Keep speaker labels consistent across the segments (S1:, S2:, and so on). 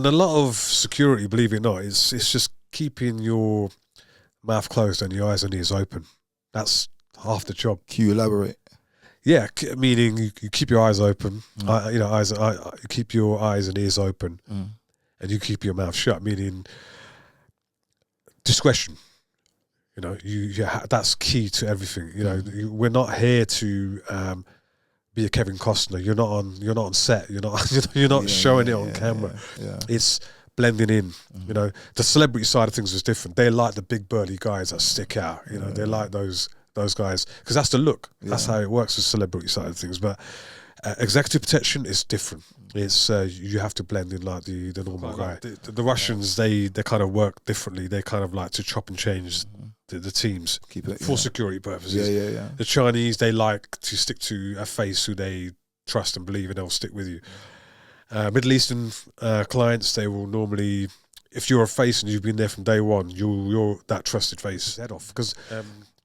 S1: And a lot of security, believe it or not, it's just keeping your mouth closed and your eyes and ears open. That's half the job.
S2: Can you elaborate?
S1: Yeah, meaning you keep your eyes open. You keep your eyes and ears open, and you keep your mouth shut. Meaning discretion. You know, that's key to everything. You know, we're not here to be a Kevin Costner. You're not on set. You're not showing it on camera. It's blending in. You know, the celebrity side of things is different. They like the big burly guys that stick out. You know, they like those guys because that's the look. That's how it works with celebrity side of things. But executive protection is different. It's you have to blend in like the normal guy. The Russians they kind of work differently. They kind of like to chop and change the teams for security purposes. The Chinese, they like to stick to a face who they trust and believe, and they'll stick with you. Middle Eastern clients, they will normally, if you're a face and you've been there from day one, you're that trusted face. Head off because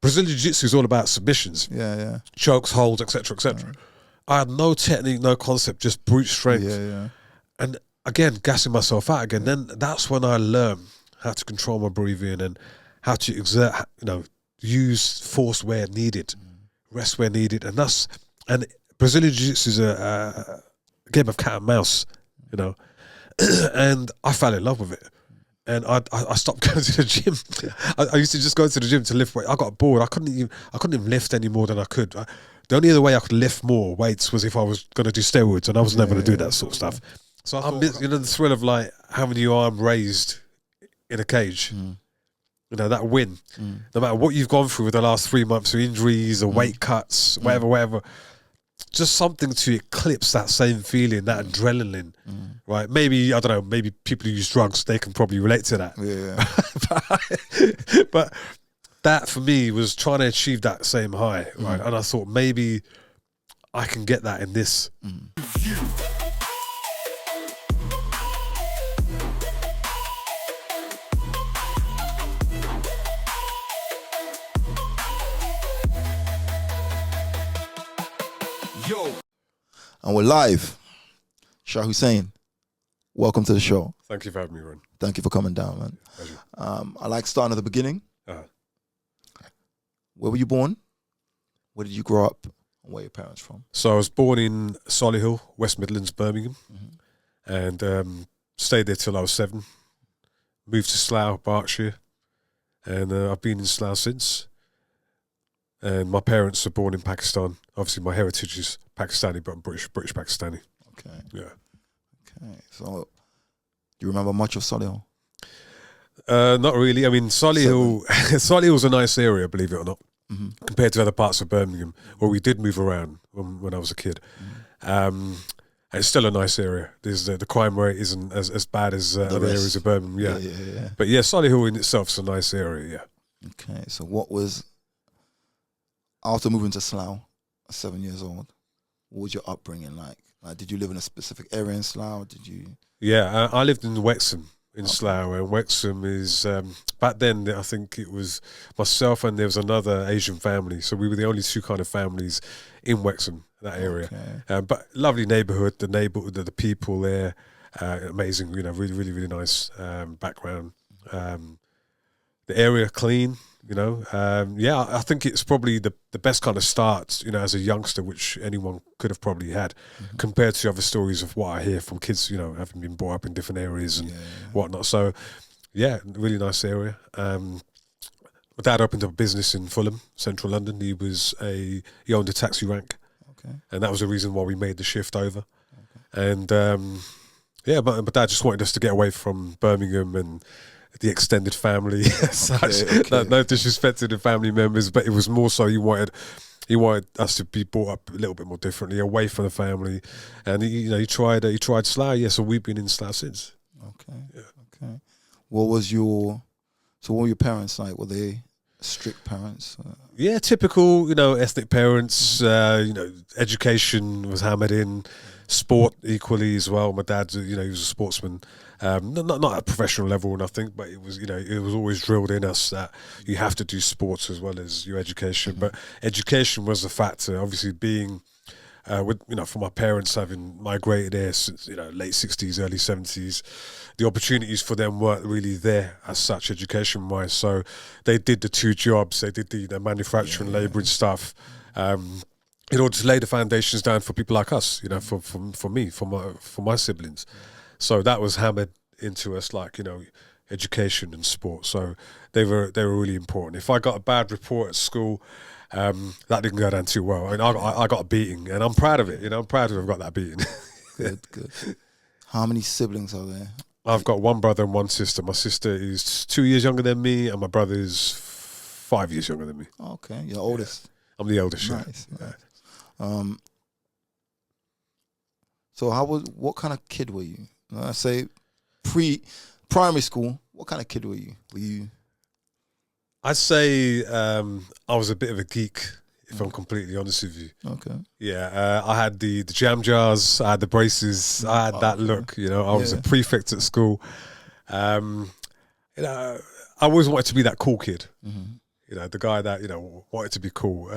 S1: Brazilian Jiu-Jitsu is all about submissions, chokes, holds, etc., etc. I had no technique, no concept, just brute strength. And again, gassing myself out again. Then that's when I learned how to control my breathing and how to exert, use force where needed, rest where needed. And Brazilian Jiu-Jitsu is a game of cat and mouse, and I fell in love with it. And I stopped going to the gym. I used to just go to the gym to lift weight. I got bored. I couldn't even lift any more than I could. The only other way I could lift more weights was if I was going to do steroids, and I was never going to do that sort of stuff. So I thought, the thrill of like having your arm raised in a cage, that win, no matter what you've gone through with the last 3 months of injuries or weight cuts, whatever. Just something to eclipse that same feeling, that adrenaline, right? Maybe, I don't know, maybe people who use drugs, they can probably relate to that. But that for me was trying to achieve that same high, right? And I thought maybe I can get that in this.
S2: And we're live. Shah Hussain, welcome to the show.
S1: Thank you for having me, Ron.
S2: Thank you for coming down, man.
S1: Pleasure.
S2: I like starting at the beginning. Where were you born? Where did you grow up? And where are your parents from?
S1: So I was born in Solihull, West Midlands, Birmingham, and stayed there till I was 7. Moved to Slough, Berkshire, and I've been in Slough since. And my parents were born in Pakistan. Obviously, my heritage is Pakistani, but I'm British Pakistani.
S2: Okay.
S1: Yeah.
S2: Okay. So, do you remember much of Solihull?
S1: Not really. I mean, Solihull's a nice area, believe it or not, compared to other parts of Birmingham, where we did move around when I was a kid. And it's still a nice area. There's the crime rate isn't as bad as other areas of Birmingham. Yeah. But yeah, Solihull in itself is a nice area. Yeah.
S2: Okay. So, what was after moving to Slough, 7 years old? What was your upbringing like? Like, did you live in a specific area in Slough? Did you? Yeah,
S1: I lived in Wexham. In Slough, and Wexham is back then. I think it was myself and there was another Asian family, so we were the only two kind of families in Wexham, that area. Okay. But lovely neighbourhood, the people there, amazing. Really, really, really nice background. The area clean. I think it's probably the best kind of start, as a youngster, which anyone could have probably had, compared to other stories of what I hear from kids, having been brought up in different areas and whatnot. So, yeah, really nice area. My dad opened up a business in Fulham, central London. He owned a taxi rank, and that was the reason why we made the shift over. And but dad just wanted us to get away from Birmingham and the extended family. No disrespect to the family members, but it was more so he wanted us to be brought up a little bit more differently, away from the family. And he tried Slough. So we've been in Slough since.
S2: Okay. What were your parents like? Were they strict parents?
S1: Yeah, typical, ethnic parents. Education was hammered in. Sport equally as well. My dad, he was a sportsman, not at a professional level or nothing, but it was, it was always drilled in us that you have to do sports as well as your education. But education was a factor. Obviously, being with for my parents having migrated there since late 60s, early 70s, the opportunities for them weren't really there as such education wise. So they did the 2 jobs. They did the manufacturing, labouring stuff. In order to lay the foundations down for people like us, for me, for my siblings. So that was hammered into us, like, education and sport. So they were really important. If I got a bad report at school, that didn't go down too well. And I got a beating, and I'm proud of it. I'm proud to have got that beating.
S2: Good. How many siblings are there?
S1: I've got 1 brother and 1 sister. My sister is 2 years younger than me, and my brother is 5 years younger than me.
S2: Okay, you're the oldest.
S1: I'm the eldest.
S2: Nice. So what kind of kid were you? I say pre-primary school. What kind of kid were you?
S1: I'd say I was a bit of a geek, if I'm completely honest with you.
S2: Okay.
S1: Yeah, I had the jam jars, I had the braces, I had that look. I was a prefect at school. I always wanted to be that cool kid. Mm-hmm. The guy that wanted to be cool.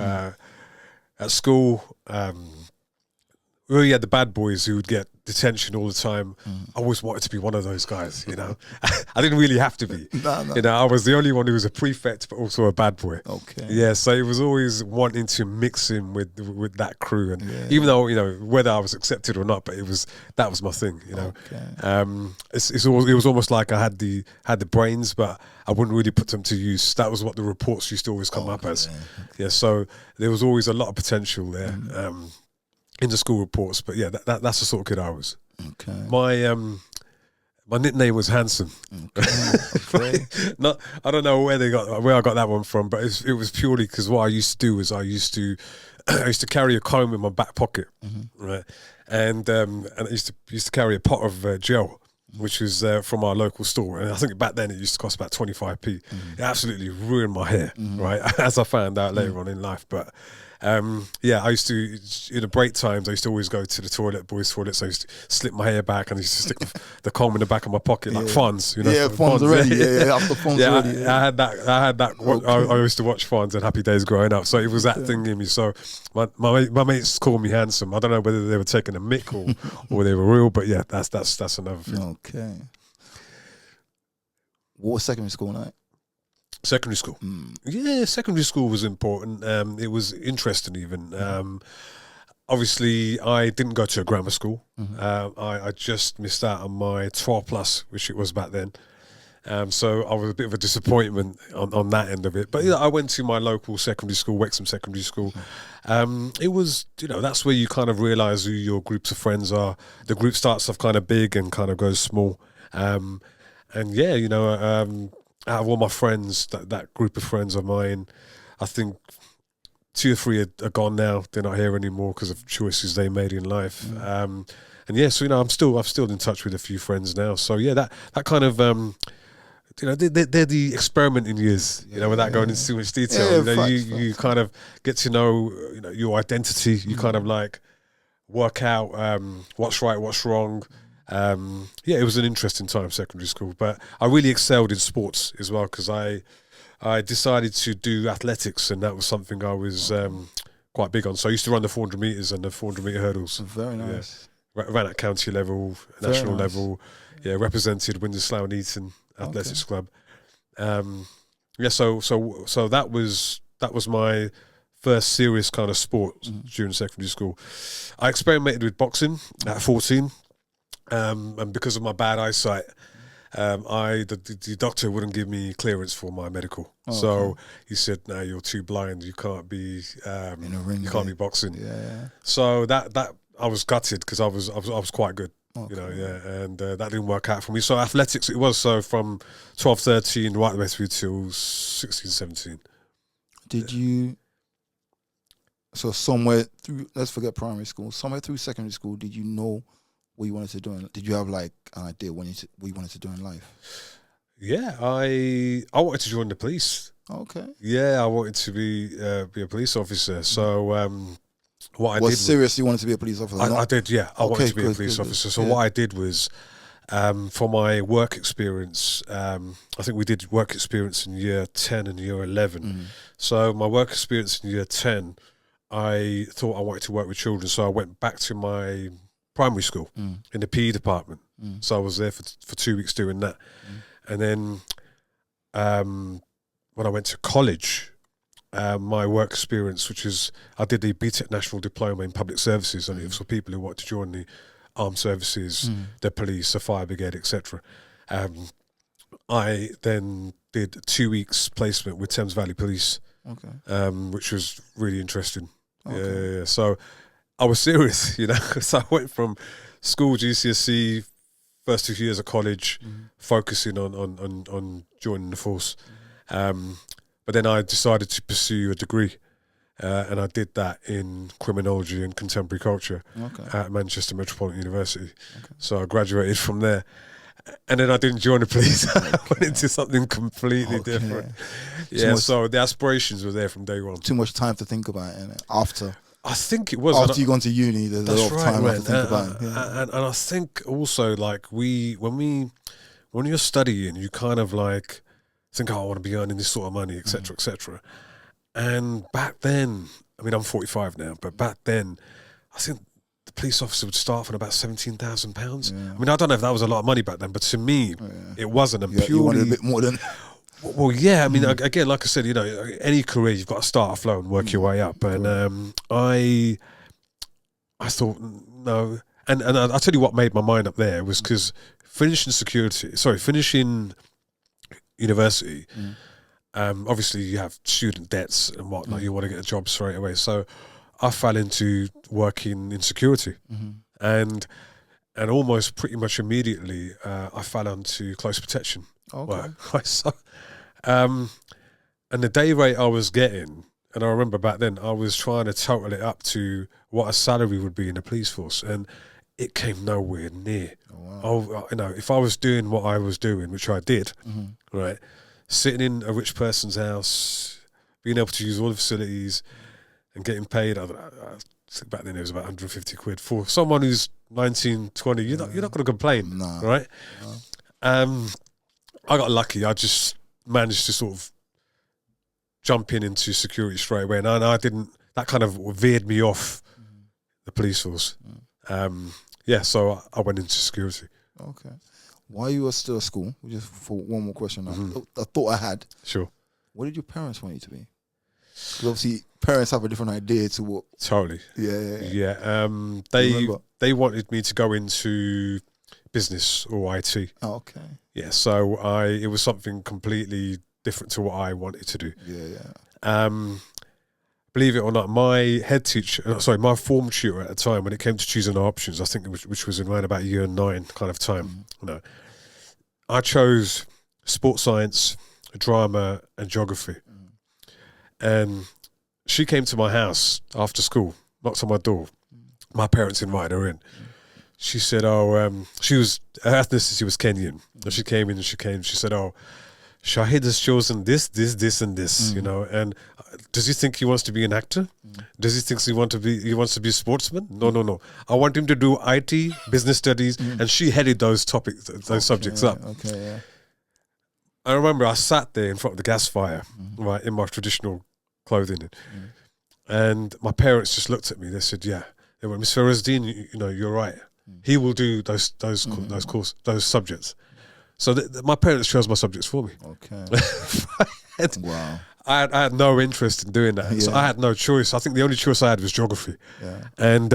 S1: At school, we really had the bad boys who would get detention all the time. I always wanted to be one of those guys, I didn't really have to be. No. I was the only one who was a prefect, but also a bad boy.
S2: Okay.
S1: Yeah, so it was always wanting to mix in with that crew. And even though, whether I was accepted or not, but that was my thing, Okay. It was almost like I had the brains, but I wouldn't really put them to use. That was what the reports used to always come up as. Okay. Yeah, so there was always a lot of potential there. In the school reports, but yeah, that's the sort of kid I was.
S2: Okay.
S1: My nickname was Handsome.
S2: Okay.
S1: I don't know where I got that one from, but it was purely because what I used to do was I used to carry a comb in my back pocket, right, and I used to carry a pot of gel, which was from our local store, and I think back then it used to cost about 25p. It absolutely ruined my hair, right, as I found out later on in life, but. I used to, in the break times, I used to always go to the toilet, boys' toilet, so I used to slip my hair back and I used to stick the comb in the back of my pocket, like Fonz,
S2: Yeah, Fonz already, after Fonz already.
S1: I had that, okay. I used to watch Fonz and Happy Days growing up, so it was that thing in me, so my mates called me Handsome. I don't know whether they were taking a mick or they were real, but yeah, that's another thing.
S2: Okay. What was secondary school like?
S1: Secondary school. Yeah, secondary school was important. It was interesting even. Obviously, I didn't go to a grammar school. I just missed out on my 12+, which it was back then. So I was a bit of a disappointment on that end of it. But I went to my local secondary school, Wexham Secondary School. It was, that's where you kind of realise who your groups of friends are. The group starts off kind of big and kind of goes small. Out of all my friends, that group of friends of mine, I think 2 or 3 are gone now. They're not here anymore because of choices they made in life. So I'm still in touch with a few friends now. So yeah, that kind of they're the experimenting years. Without going into too much detail. You kind of get to know your identity. You kind of like work out what's right, what's wrong. It was an interesting time, secondary school, but I really excelled in sports as well because I decided to do athletics, and that was something I was quite big on. So I used to run the 400 metres and the 400 metre hurdles.
S2: Very nice.
S1: Yeah. Ran at county level, national level. Yeah, represented Windsor and Eton Athletics Club. So that was my first serious kind of sport during secondary school. I experimented with boxing at 14. And because of my bad eyesight, the doctor wouldn't give me clearance for my medical. So he said, "No, you're too blind. You can't be in a ring. You can't be boxing." Yeah. So that I was gutted because I was quite good. And that didn't work out for me. So athletics it was. So from 12, 13, right the way through till 16, 17.
S2: Did you? So somewhere through, let's forget primary school. Somewhere through secondary school, did you know what you wanted to do? Did you have like an idea what you wanted to do in life?
S1: Yeah, I wanted to join the police.
S2: Okay.
S1: Yeah, I wanted to be a police officer. So what I did.
S2: Seriously, you wanted to be a police officer?
S1: I did. Yeah, I wanted to be a police officer. So what I did was, for my work experience, I think we did work experience in year 10 and year 11. So my work experience in year 10. I thought I wanted to work with children, so I went back to my primary school in the PE department. So I was there for 2 weeks doing that. And then when I went to college, my work experience, which is I did the BTEC National Diploma in Public Services, and it was for people who want to join the armed services, the police, the fire brigade, etc. I then did 2 weeks placement with Thames Valley Police, which was really interesting. Yeah. So I was serious, So I went from school, GCSE, first 2 years of college, focusing on joining the force. But then I decided to pursue a degree, and I did that in criminology and contemporary culture at Manchester Metropolitan University. So I graduated from there. And then I didn't join the police. I went into something completely different. Yeah, so the aspirations were there from day one.
S2: Too much time to think about it, innit? After.
S1: I think it was.
S2: After you've gone to uni, there's a lot of time to think about it. Yeah.
S1: And I think also, like, when you're studying, you kind of like think, I want to be earning this sort of money, etc., etc. And back then, I mean, I'm 45 now, but back then, I think the police officer would start from about £17,000. I mean, I don't know if that was a lot of money back then, but to me, it wasn't. And purely,
S2: you wanted a bit more than.
S1: Well, yeah. I mean, again, like I said, any career you've got to start off low and work your way up. And I thought no, and I'll tell you what made my mind up there was because finishing university. Obviously, you have student debts and whatnot. You want to get a job straight away, so I fell into working in security, and almost pretty much immediately I fell onto close protection work. So, and the day rate I was getting, and I remember back then I was trying to total it up to what a salary would be in the police force, and it came nowhere near. If I was doing what I was doing, which I did, right, sitting in a rich person's house, being able to use all the facilities, and getting paid, I think back then it was about 150 quid for someone who's 19, 20. You're not going to complain, right? I got lucky. I just managed to sort of jump into security straight away, and I didn't. That kind of veered me off the police force. So I went into security.
S2: Okay. While you were still at school, just for one more question, I thought I had.
S1: Sure.
S2: What did your parents want you to be? Because obviously parents have a different idea to what.
S1: Totally.
S2: Yeah.
S1: They wanted me to go into business or IT.
S2: Oh, okay.
S1: Yeah. So it was something completely different to what I wanted to do.
S2: Yeah.
S1: Believe it or not, my my form tutor at the time, when it came to choosing our options, I think which was in around about year 9 kind of time. I chose sports science, drama, and geography. And she came to my house after school, knocked on my door. My parents invited her in. She said, her ethnicity was Kenyan. And she came in and she said, Shahid has chosen this, and this, and does he think he wants to be an actor? Does he think he wants to be a sportsman? No. I want him to do IT, business studies, and she headed those subjects up.
S2: Okay, yeah.
S1: I remember I sat there in front of the gas fire, right, in my traditional clothing, and my parents just looked at me. They said, "Yeah." They went, "Miss Ferrazdine, you're right. He will do those subjects." So my parents chose my subjects for me. Okay.
S2: Wow.
S1: I had no interest in doing that, so I had no choice. I think the only choice I had was geography.
S2: Yeah.
S1: And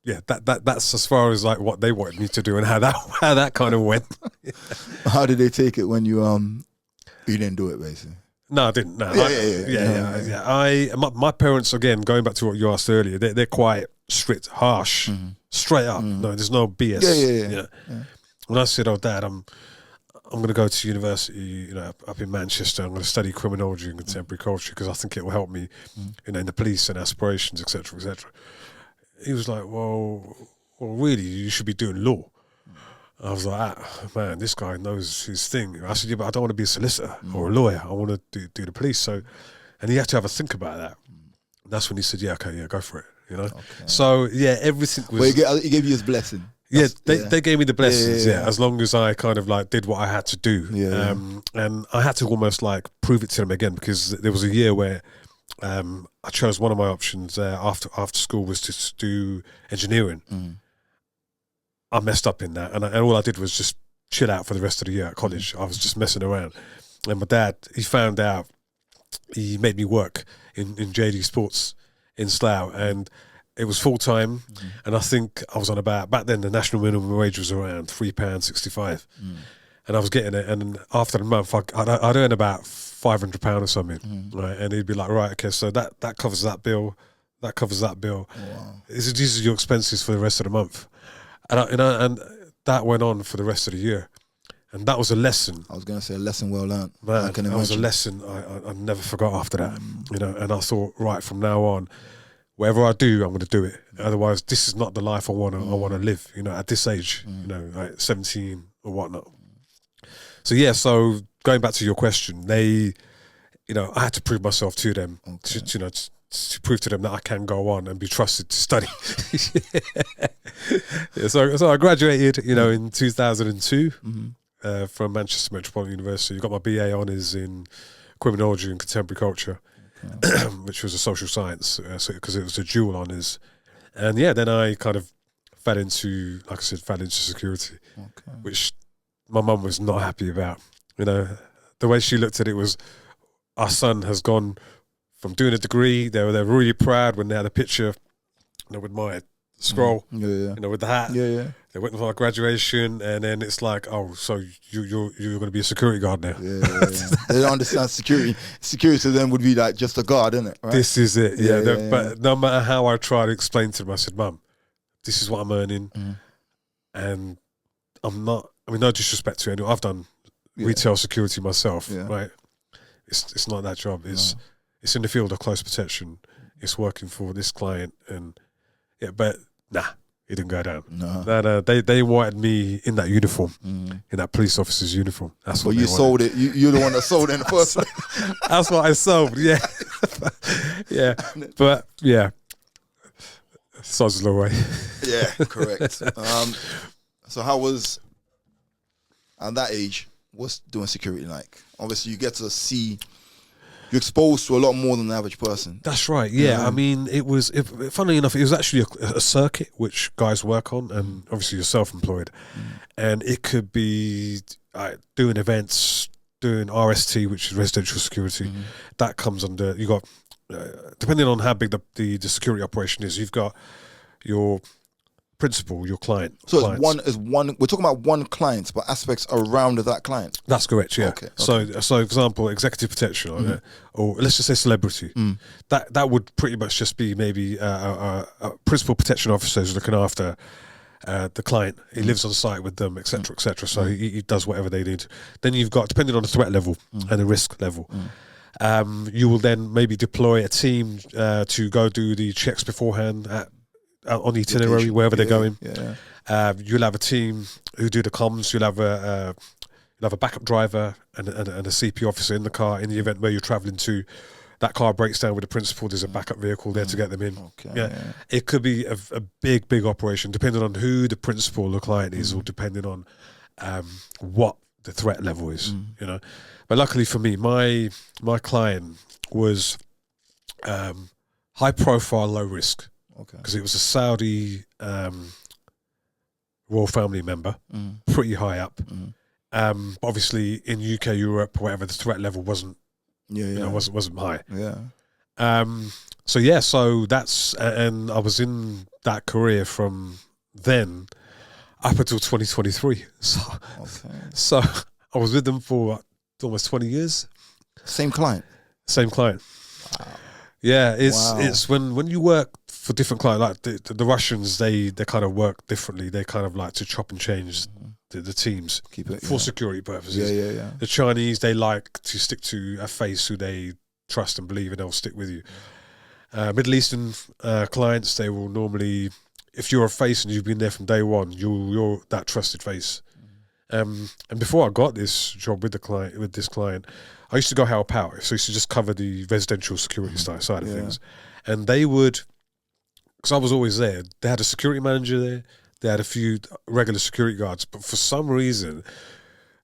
S1: that's as far as like what they wanted me to do and how that kind of went.
S2: How did they take it when you didn't do it, basically?
S1: No, I didn't. No. My parents, again, going back to what you asked earlier, they're quite strict, harsh, straight up. No, there's no BS. Yeah. When I said, Dad, I'm going to go to university, up in Manchester. I'm going to study criminology and contemporary culture because I think it will help me, in the police and aspirations, etc., etc. He was like, well, really, you should be doing law. I was like, man, this guy knows his thing. I said, yeah, but I don't want to be a solicitor or a lawyer. I want to do the police. So, and he had to have a think about that. That's when he said, go for it. Okay. So everything was.
S2: Well, he gave you his blessing.
S1: They gave me the blessings. As long as I kind of like did what I had to do. And I had to almost like prove it to them again because there was a year where I chose one of my options after school was to do engineering. I messed up in that, and all I did was just chill out for the rest of the year at college. I was just messing around, and my dad, he found out. He made me work in JD Sports in Slough, and it was full time. And I think I was on about, back then the national minimum wage was around £3.65, and I was getting it. And after the month, I'd earn about £500 or something, right? And he'd be like, right, okay, so that covers that bill, that covers that bill.
S2: Wow.
S1: These are your expenses for the rest of the month, and that went on for the rest of the year. And that was a lesson.
S2: I was going to say a lesson well learned.
S1: Man,
S2: I can
S1: that was a
S2: imagine.
S1: lesson I never forgot after that. And I thought, right, from now on, whatever I do, I'm going to do it. Otherwise, this is not the life I want to live. At this age, like 17 or whatnot. So yeah, so going back to your question, they, I had to prove myself to them, to prove to them that I can go on and be trusted to study. Yeah, so I graduated, in 2002. From Manchester Metropolitan University. Got my BA honours in criminology and contemporary culture, which was a social science, because it was a dual honours. And yeah, then I kind of fell into security, which my mum was not happy about. The way she looked at it was, our son has gone from doing a degree. They were really proud when they had a picture, with my scroll, with the hat. They went for my graduation, and then it's like, oh, so you're going to be a security guard now.
S2: They don't understand security. Security to them would be like just a guard, isn't it? Right?
S1: This is it. But no matter how I try to explain to them, I said, Mum, this is what I'm earning, and I'm not. I mean, no disrespect to anyone. I've done retail security myself, right? It's not that job. It's in the field of close protection. It's working for this client, and but nah. It didn't go down. No. They wanted me in that uniform, in that police officer's uniform. That's what
S2: you sold it. You're the one that sold it in the first place.
S1: That's what I sold. Yeah, yeah. But yeah, sods the way.
S2: Yeah, correct. So how was at that age? What's doing security like? Obviously, you get to see. You're exposed to a lot more than the average person.
S1: That's right. Yeah, I mean, funnily enough, it was actually a circuit which guys work on, and obviously you're self-employed, and it could be doing events, doing RST, which is residential security. That comes under. You got depending on how big the security operation is, you've got your principal, your client.
S2: So it's one. We're talking about one client, but aspects around that client.
S1: That's correct. Yeah. Okay. So for example, executive protection, or let's just say celebrity. That would pretty much just be maybe a principal protection officer who's looking after the client. He lives on site with them, etc., etc. So he does whatever they need. Then you've got, depending on the threat level and the risk level. You will then maybe deploy a team to go do the checks beforehand on the itinerary, wherever they're going. You'll have a team who do the comms. You'll have a backup driver and a CP officer in the car in the event where you're travelling to. That car breaks down with the principal. There's a backup vehicle there to get them in. It could be a big operation, depending on who the principal or the client is, or depending on what the threat level is. But luckily for me, my client was high profile, low risk. Because it was a Saudi royal family member, pretty high up. Obviously, in UK, Europe, whatever, the threat level wasn't high. So that's, and I was in that career from then up until 2023. So I was with them for almost 20 years.
S2: Same client.
S1: Wow. Yeah, it's when you work for different clients, like the Russians, they kind of work differently. They kind of like to chop and change the teams for security purposes. The Chinese, they like to stick to a face who they trust and believe, and they'll stick with you. Middle Eastern clients, they will normally, if you're a face and you've been there from day one, you're that trusted face. And before I got this job with this client, I used to go help out. So I used to just cover the residential security side of things. And they would, because I was always there, they had a security manager there, they had a few regular security guards, but for some reason,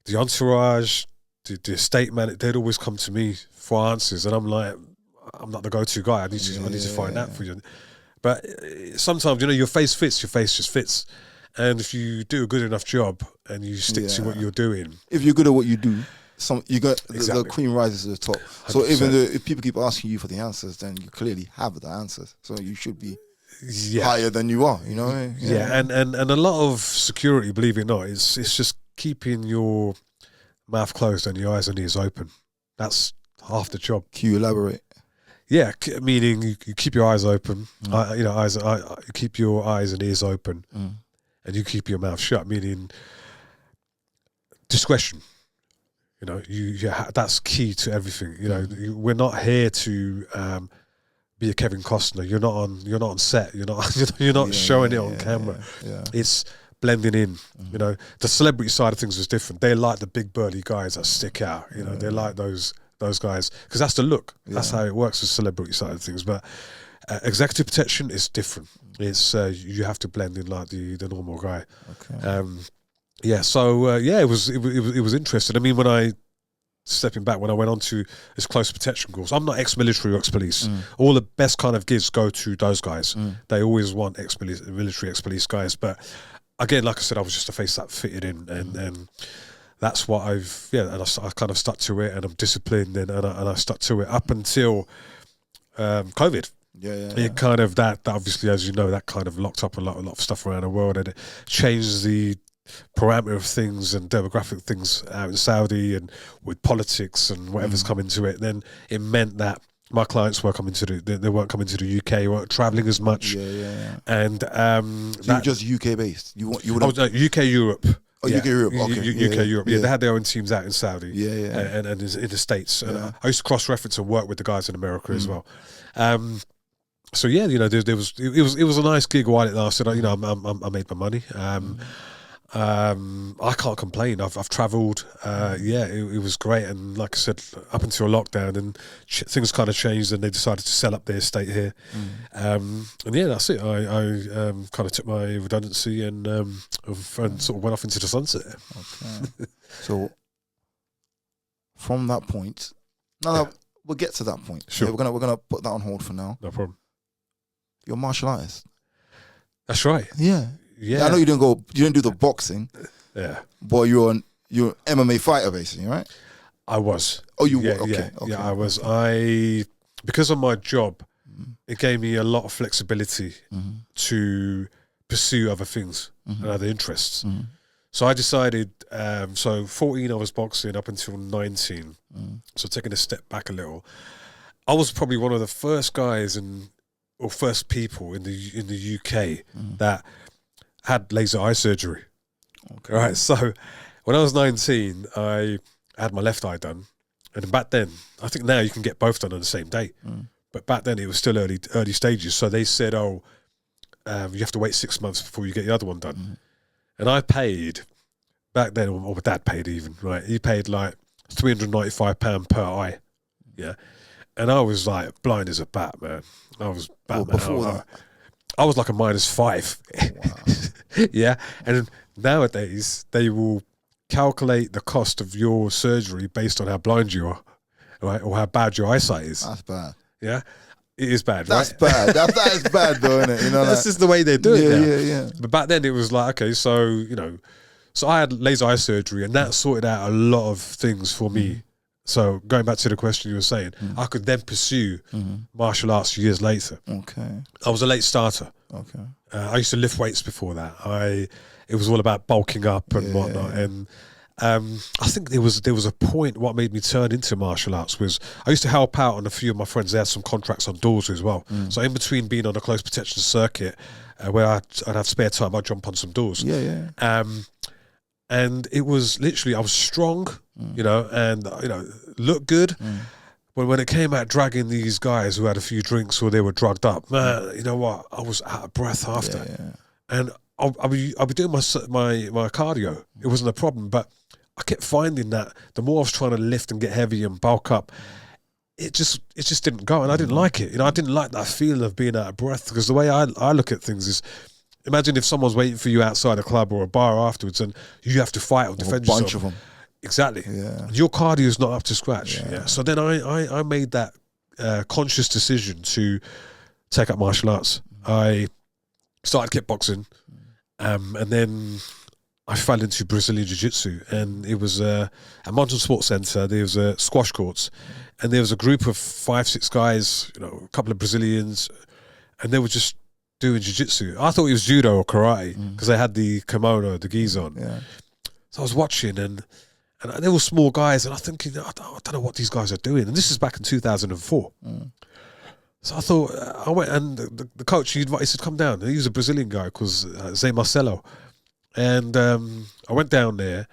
S1: the entourage, the estate man, they'd always come to me for answers. And I'm like, I'm not the go-to guy. I need to find that for you. But sometimes, you know, your face fits. Your face just fits. And if you do a good enough job and you stick to what you're doing,
S2: if you're good at what you do, you got
S1: exactly.
S2: the queen rises to the top. 100%. So even though if people keep asking you for the answers, then you clearly have the answers. So you should be higher than you are. You know what I mean?
S1: And a lot of security, believe it or not, it's just keeping your mouth closed and your eyes and ears open. That's half the job.
S2: Can you elaborate?
S1: Yeah, meaning you keep your eyes open. You keep your eyes and ears open, and you keep your mouth shut. Meaning discretion. You know, that's key to everything. You know, we're not here to be a Kevin Costner. You're not on set. You're not showing it on camera. It's blending in. You know, the celebrity side of things is different. They like the big burly guys that stick out. You know, they like those guys because that's the look. That's how it works with celebrity side of things. But executive protection is different. It's you have to blend in like the normal guy. Okay. It was interesting. I mean, when I went on to this close protection course, I'm not ex-military or ex-police. All the best kind of gigs go to those guys. They always want military, ex-police guys. But again, like I said, I was just a face that fitted in, and that's what and I kind of stuck to it, and I'm disciplined, and I stuck to it up until COVID. It kind of that obviously, as you know, that kind of locked up a lot of stuff around the world, and it changed the parameter of things and demographic things out in Saudi and with politics and whatever's come into it. Then it meant that my clients were coming to they weren't coming to the UK, weren't traveling as much. And
S2: so you're just UK based.
S1: UK Europe.
S2: Oh, UK Europe. Okay.
S1: UK Europe. Yeah, they had their own teams out in Saudi. And in the States. And I used to cross reference and work with the guys in America as well. So yeah, you know, it was a nice gig while it lasted. You know, I made my money. I can't complain. I've travelled. It was great. And like I said, up until lockdown, and things kind of changed, and they decided to sell up their estate here. And yeah, that's it. I kind of took my redundancy and sort of went off into the sunset.
S2: Okay. So from that point, we'll get to that point.
S1: Sure.
S2: Yeah, we're gonna put that on hold for now.
S1: No problem.
S2: You're a martial artist.
S1: That's right.
S2: Yeah. I know you didn't do the boxing.
S1: Yeah.
S2: But you're an MMA fighter basically, right?
S1: I was.
S2: Oh, you were?
S1: Okay. Yeah, I was. Because of my job, it gave me a lot of flexibility to pursue other things and other interests. So I decided, 14 I was boxing up until 19. So taking a step back a little, I was probably one of the first guys or first people in the UK that had laser eye surgery. Okay. Right. So when I was 19, I had my left eye done. And back then, I think now you can get both done on the same day. But back then it was still early stages. So they said, you have to wait 6 months before you get the other one done. And I paid, back then, or my dad paid even, right? He paid like £395 per eye. Yeah. And I was like blind as a bat, man. I was Batman.
S2: Well, before that.
S1: I was like a -5. Wow. Yeah. And nowadays they will calculate the cost of your surgery based on how blind you are, right? Or how bad your eyesight is.
S2: That's bad.
S1: Yeah. It is bad,
S2: That's
S1: right?
S2: bad. That is bad though, isn't it? You know,
S1: that's just the way they do it now.
S2: Yeah.
S1: But back then it was like, okay, so, you know, so I had laser eye surgery and that sorted out a lot of things for me. So going back to the question you were saying, I could then pursue martial arts years later. Okay. I was a late starter.
S2: Okay.
S1: I used to lift weights before that. It was all about bulking up and whatnot. And I think there was a point. What made me turn into martial arts was I used to help out on a few of my friends. They had some contracts on doors as well. So in between being on a close protection circuit, where I'd have spare time, I'd jump on some doors. And it was literally, I was strong, you know, and, you know, looked good. But when it came out dragging these guys who had a few drinks or they were drugged up, man, you know what? I was out of breath after. And I'll be doing my cardio. It wasn't a problem. But I kept finding that the more I was trying to lift and get heavy and bulk up, it just didn't go. And I didn't like it. You know, I didn't like that feeling of being out of breath, because the way I look at things is, imagine if someone's waiting for you outside a club or a bar afterwards and you have to fight or defend yourself. A bunch of them. Exactly. Yeah. Your cardio is not up to scratch. Yeah. So then I made that conscious decision to take up martial arts. I started kickboxing, and then I fell into Brazilian Jiu-Jitsu, and it was at Mountain Sports Centre. There was squash courts, and there was a group of 5-6 guys, a couple of Brazilians, and they were just doing Jiu-Jitsu. I thought it was judo or karate because they had the kimono, the gis on.
S2: Yeah.
S1: So I was watching, and they were small guys, and I'm thinking, I don't know what these guys are doing. And this is back in 2004. So I thought, I went, and the coach, he said, come down. He was a Brazilian guy called Zé Marcelo. And I went down there,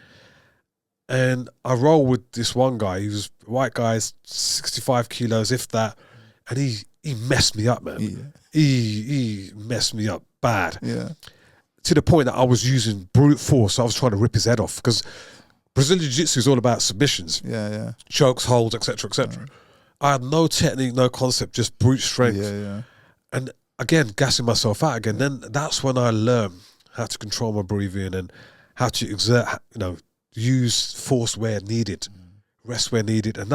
S1: and I rolled with this one guy. He was a white guy, 65 kilos, if that. And he messed me up, man.
S2: Yeah.
S1: He messed me up bad.
S2: Yeah.
S1: To the point that I was using brute force. I was trying to rip his head off, because Brazilian Jiu-Jitsu is all about submissions.
S2: Yeah.
S1: Chokes, holds, etc., etc. I had no technique, no concept, just brute strength.
S2: Yeah.
S1: And again, gassing myself out again. Then that's when I learned how to control my breathing and how to exert, use force where needed, rest where needed. And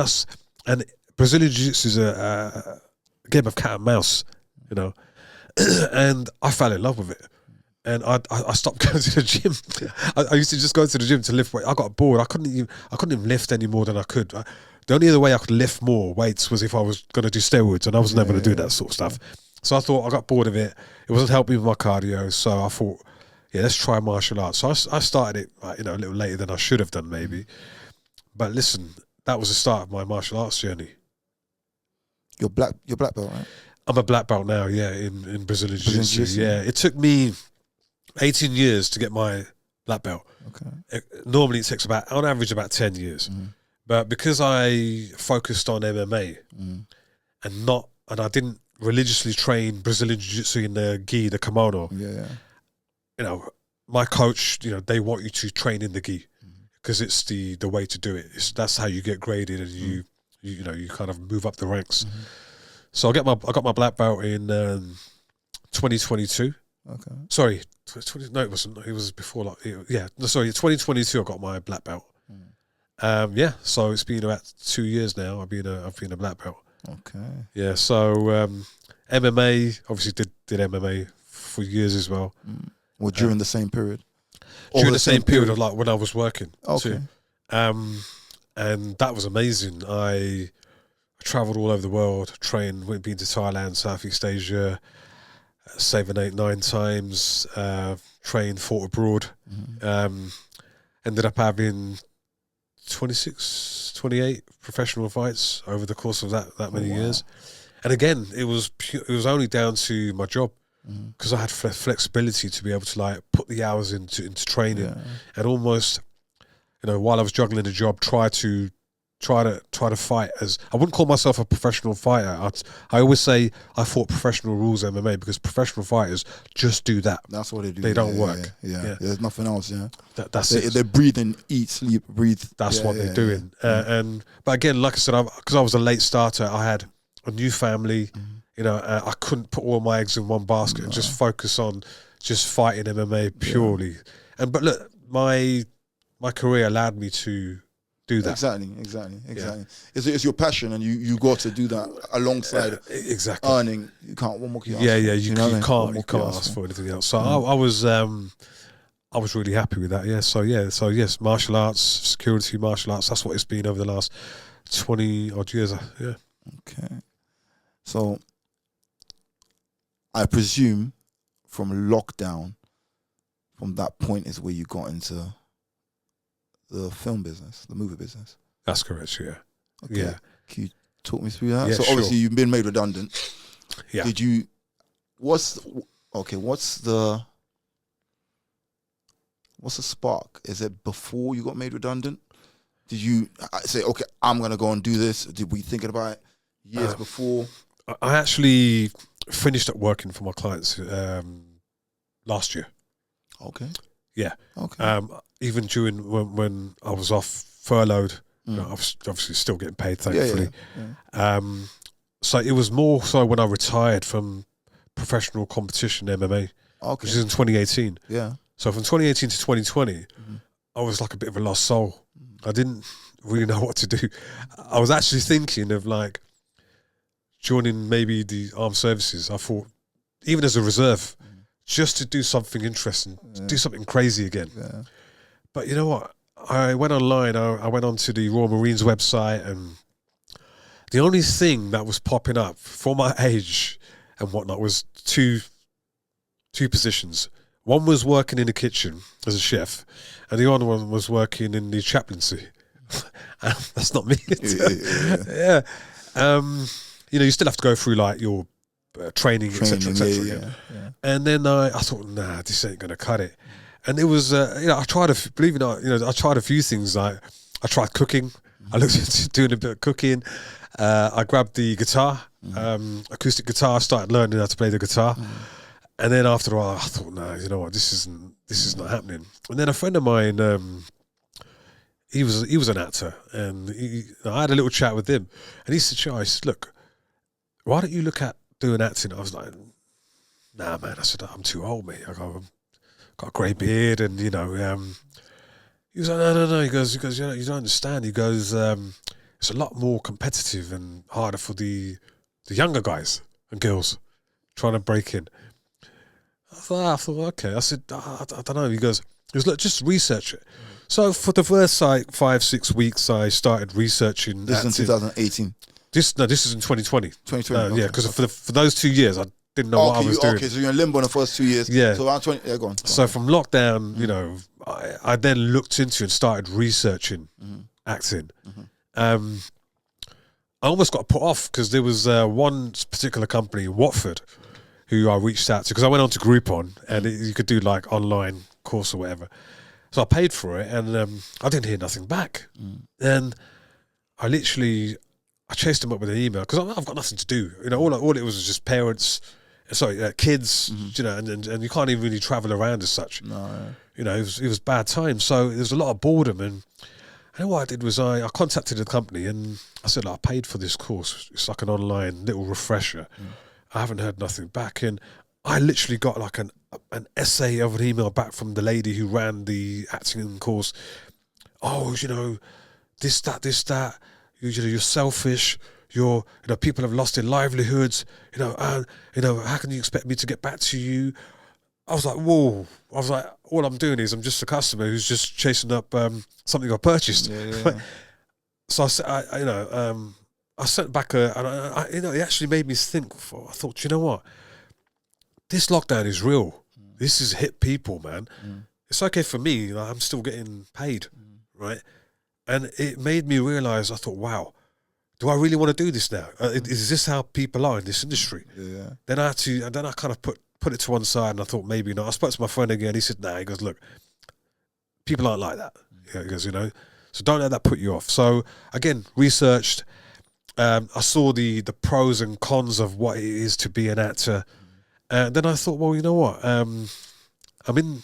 S1: Brazilian Jiu-Jitsu is a game of cat and mouse, and I fell in love with it. And I stopped going to the gym. I used to just go to the gym to lift weight. I got bored. I couldn't even lift any more than I could. The only other way I could lift more weights was if I was going to do steroids, and I was never going to do that sort of stuff. So I thought, I got bored of it. It wasn't helping with my cardio. So I thought, let's try martial arts. So I started it, a little later than I should have done, maybe. But listen, that was the start of my martial arts journey.
S2: You're black belt, right?
S1: I'm a black belt now, in Brazilian Jiu-Jitsu.
S2: Yeah.
S1: It took me 18 years to get my black belt.
S2: Okay.
S1: Normally it takes on average about 10 years. But because I focused on MMA and I didn't religiously train Brazilian Jiu-Jitsu in the gi, the kimono.
S2: Yeah.
S1: My coach, they want you to train in the gi because it's the way to do it. That's how you get graded, and you kind of move up the ranks. So I got my black belt in 2022.
S2: Okay.
S1: Sorry, no, it wasn't. It was before. 2022. I got my black belt. So it's been about 2 years now. I've been a black belt.
S2: Okay.
S1: Yeah. So MMA, obviously did MMA for years as well.
S2: Well, during the same period.
S1: During the same period of like when I was working.
S2: Okay.
S1: Too. And that was amazing. I travelled all over the world, trained, been to Thailand, Southeast Asia, 7, 8, 9 times, trained, fought abroad. Ended up having 26, 28 professional fights over the course of that many years. And again, it was only down to my job, because I had flexibility to be able to put the hours into training, and almost, while I was juggling the job, try to fight as I wouldn't call myself a professional fighter. I always say I fought professional rules MMA, because professional fighters just do that.
S2: That's what they do.
S1: They don't work.
S2: Yeah. There's nothing else. Yeah.
S1: That's it.
S2: They breathe and eat, sleep, breathe.
S1: That's what they're doing. But again, like I said, because I was a late starter, I had a new family. I couldn't put all my eggs in one basket and just focus on just fighting MMA purely. But look, my career allowed me to do that.
S2: Exactly. It's your passion, and you got to do that alongside earning. You can't one more.
S1: You can't ask for anything else. So I was really happy with that. So yes, martial arts, security martial arts. That's what it's been over the last 20 odd years. Yeah.
S2: Okay. So I presume from lockdown, from that point is where you got into the film business, the movie business.
S1: That's correct, yeah.
S2: Okay.
S1: Yeah.
S2: Can you talk me through that?
S1: Yeah,
S2: so obviously you've been made redundant.
S1: Yeah.
S2: What's the spark? Is it before you got made redundant? Did you say, okay, I'm going to go and do this? Did we thinking about it years before?
S1: I actually finished up working for my clients last year.
S2: Okay.
S1: Yeah.
S2: Okay.
S1: Even during when I was off furloughed, I was obviously still getting paid, thankfully. Yeah. So it was more so when I retired from professional competition MMA, which is in 2018.
S2: Yeah.
S1: So from 2018 to 2020, I was like a bit of a lost soul. I didn't really know what to do. I was actually thinking of joining maybe the armed services, I thought, even as a reserve, just to do something interesting, do something crazy again.
S2: Yeah.
S1: But you know what? I went online, I went onto the Royal Marines website, and the only thing that was popping up for my age and whatnot was two positions. One was working in the kitchen as a chef, and the other one was working in the chaplaincy. That's not me. Yeah. You know, you still have to go through like your training, etc., etc.
S2: Yeah.
S1: And then I thought, nah, this ain't gonna cut it. And it was, you know, I tried believe it or not, you know, I tried a few things. Like I tried cooking. I looked into doing a bit of cooking. I grabbed the guitar, acoustic guitar. I started learning how to play the guitar. And then after a while, I thought, nah, you know what, this is not happening. And then a friend of mine, he was an actor, and I had a little chat with him, and he said, Shah, he said, look, why don't you look at doing acting? I was like, nah, man. I said, I'm too old, mate. I got a grey beard, and you know, he was like, no. He goes, you know, you don't understand. He goes, it's a lot more competitive and harder for the younger guys and girls trying to break in. I thought, okay. I said, I don't know. He goes, look, just research it. So for the first like 5-6 weeks, I started researching.
S2: This is in 2018.
S1: This is in 2020.
S2: 2020.
S1: Yeah, because for those 2 years, I didn't know what I was doing.
S2: Okay, so you're in limbo in the first 2 years.
S1: Yeah.
S2: So around 20. Yeah, go on.
S1: So from lockdown, you know, I then looked into and started researching acting. I almost got put off because there was one particular company in Watford who I reached out to, because I went on to Groupon, and you could do like online course or whatever. So I paid for it, and I didn't hear nothing back. And I chased them up with an email, because I've got nothing to do. You know, all it was just kids. You know, and you can't even really travel around as such.
S2: No.
S1: You know, it was bad time. So there was a lot of boredom, and what I did was I contacted the company, and I said, I paid for this course. It's like an online little refresher. I haven't heard nothing back, and I literally got like an essay of an email back from the lady who ran the acting course. Oh, you know, this, that. You know, you're selfish. You know, people have lost their livelihoods. You know, how can you expect me to get back to you? I was like, whoa. I was like, all I'm doing is I'm just a customer who's just chasing up something I purchased.
S2: Yeah.
S1: So I said, I sent back you know, it actually made me think. I thought, you know what? This lockdown is real. This has hit people, man. It's okay for me. You know, I'm still getting paid, right? And it made me realize, I thought, wow, do I really want to do this now? Is this how people are in this industry?
S2: Yeah.
S1: Then I kind of put it to one side, and I thought maybe not. I spoke to my friend again. He said, nah. He goes, look, people aren't like that. He goes, you know, so don't let that put you off. So again, researched. I saw the pros and cons of what it is to be an actor. And then I thought, well, you know what? I'm in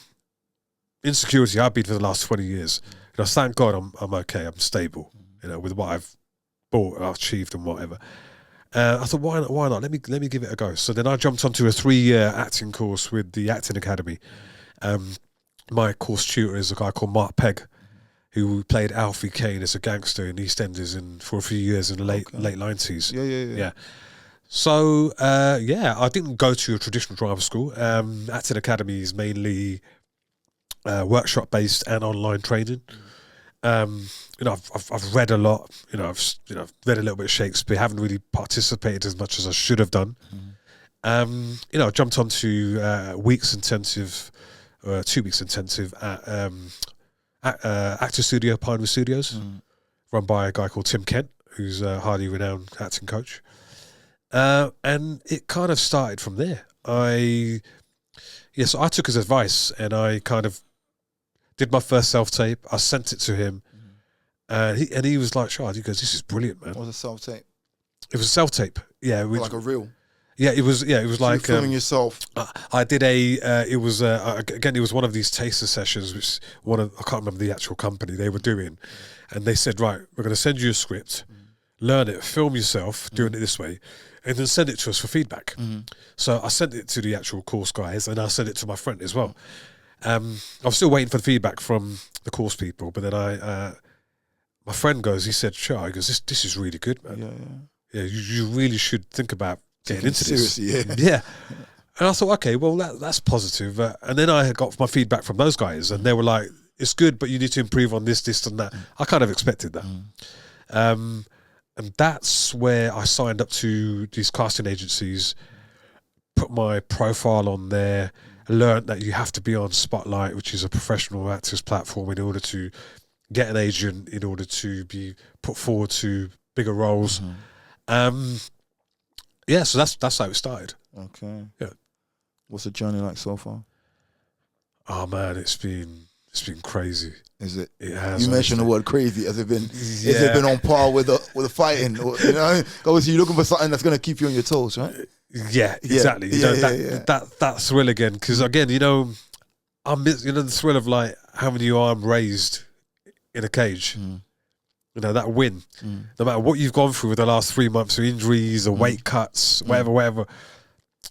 S1: security. I've been for the last 20 years. You know, thank God I'm okay. I'm stable. You know, with what I've bought, I've achieved, and whatever. I thought, why not? Let me give it a go. So then I jumped onto a 3-year acting course with the Acting Academy. My course tutor is a guy called Mark Pegg, who played Alfie Kane as a gangster in EastEnders for a few years in the late 90s. Yeah. So, I didn't go to a traditional drama school. Acting Academy is mainly workshop-based and online training. You know, I've read a lot. You know, I've read a little bit of Shakespeare. Haven't really participated as much as I should have done. You know, I jumped onto 2 weeks intensive at Actor Studio, Pinewood Studios, run by a guy called Tim Kent, who's a highly renowned acting coach. And it kind of started from there. So I took his advice, and I kind of did my first self-tape. I sent it to him, and he was like, Shah, he goes, this is brilliant, man.
S2: What was a self-tape?
S1: It was a self-tape. Yeah.
S2: Like a reel?
S1: Yeah, it was
S2: so
S1: like...
S2: you're filming yourself?
S1: I did it was one of these taster sessions, which I can't remember the actual company they were doing. And they said, right, we're going to send you a script, learn it, film yourself doing it this way, and then send it to us for feedback. So I sent it to the actual course guys, and I sent it to my friend as well. I was still waiting for the feedback from the course people, but then my friend goes, he said, Shah, he goes, this is really good, man. you really should think about getting into this.
S2: Seriously,
S1: Yeah. And I thought, okay, well, that's positive. And then I got my feedback from those guys, and they were like, it's good, but you need to improve on this, and that. I kind of expected that. And that's where I signed up to these casting agencies, put my profile on there, learned that you have to be on Spotlight, which is a professional actors platform, in order to get an agent, in order to be put forward to bigger roles. Yeah, so that's how it started.
S2: Okay.
S1: Yeah.
S2: What's the journey like so far?
S1: Oh man, it's been crazy.
S2: Is it?
S1: It has.
S2: You mentioned the word crazy. Has it been? Yeah. Has it been on par with the fighting? Or, you know, obviously you're looking for something that's going to keep you on your toes, right?
S1: Yeah, exactly. That thrill again, because again, I miss the thrill of like having your arm raised in a cage. That win. No matter what you've gone through with the last 3 months of injuries or weight cuts, whatever.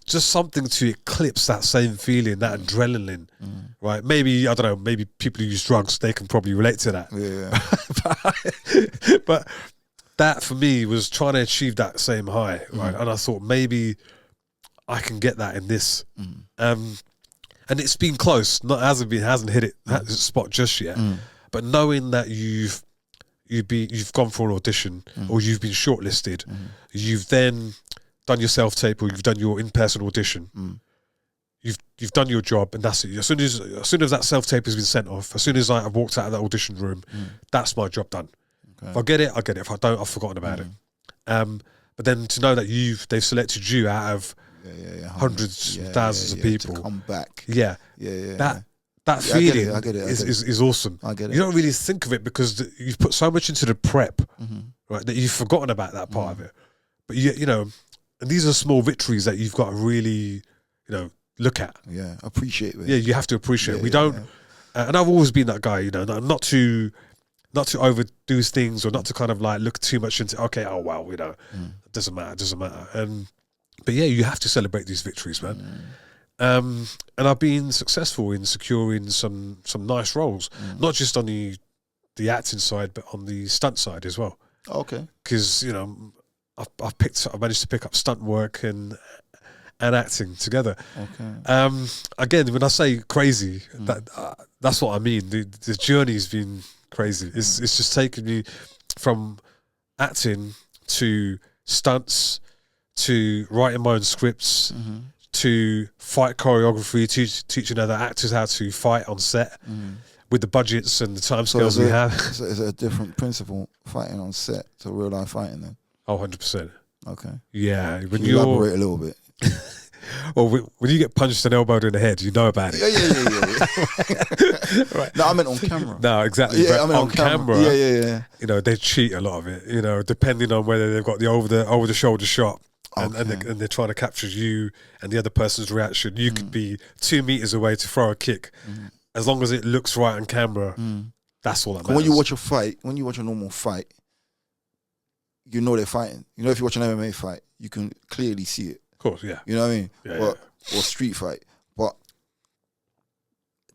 S1: Just something to eclipse that same feeling, that adrenaline, right? Maybe, I don't know, maybe people who use drugs, they can probably relate to that. But that for me was trying to achieve that same high, right? And I thought maybe I can get that in this. And it's been close. Hasn't hit that spot just yet. But knowing that you've gone for an audition or you've been shortlisted, you've then done your self-tape or you've done your in-person audition, you've done your job, and that's it. As soon as that self-tape has been sent off, as soon as I've walked out of that audition room, that's my job done. Okay. If I get it, I get it. If I don't, I've forgotten about it. But then to know that they've selected you out of hundreds, thousands of people
S2: to come back.
S1: That feeling is awesome.
S2: I get it.
S1: You don't really think of it because you've put so much into the prep, right, that you've forgotten about that part of it. But and these are small victories that you've got to really, look at.
S2: Yeah, appreciate it.
S1: Yeah, you have to appreciate it. We don't, and I've always been that guy, not to overdo things or not to kind of like look too much into, okay, oh well, it doesn't matter. But yeah, you have to celebrate these victories, man. And I've been successful in securing some nice roles, not just on the acting side, but on the stunt side as well.
S2: Okay.
S1: Because I've managed to pick up stunt work and acting together. Okay. Again, when I say crazy, that's what I mean. The journey's been crazy. It's just taken me from acting to stunts to writing my own scripts to fight choreography, teaching other actors how to fight on set with the budgets and the timescales we have.
S2: So is it a different principle fighting on set to real life fighting then?
S1: Oh, 100%.
S2: Okay.
S1: Yeah.
S2: When you elaborate a little bit.
S1: Well, when you get punched and elbowed in the head, you know about it.
S2: Yeah. Right. No, I meant on camera.
S1: No, exactly.
S2: Yeah,
S1: but
S2: I mean on camera. Yeah.
S1: They cheat a lot of it. Depending on whether they've got the over the shoulder shot, and they're trying to capture you and the other person's reaction. You could be 2 meters away to throw a kick, as long as it looks right on camera. That's all that matters.
S2: When you watch a normal fight, you know they're fighting. If you watch an MMA fight, you can clearly see it.
S1: Of course, yeah.
S2: You know what I mean?
S1: Yeah,
S2: or street fight. But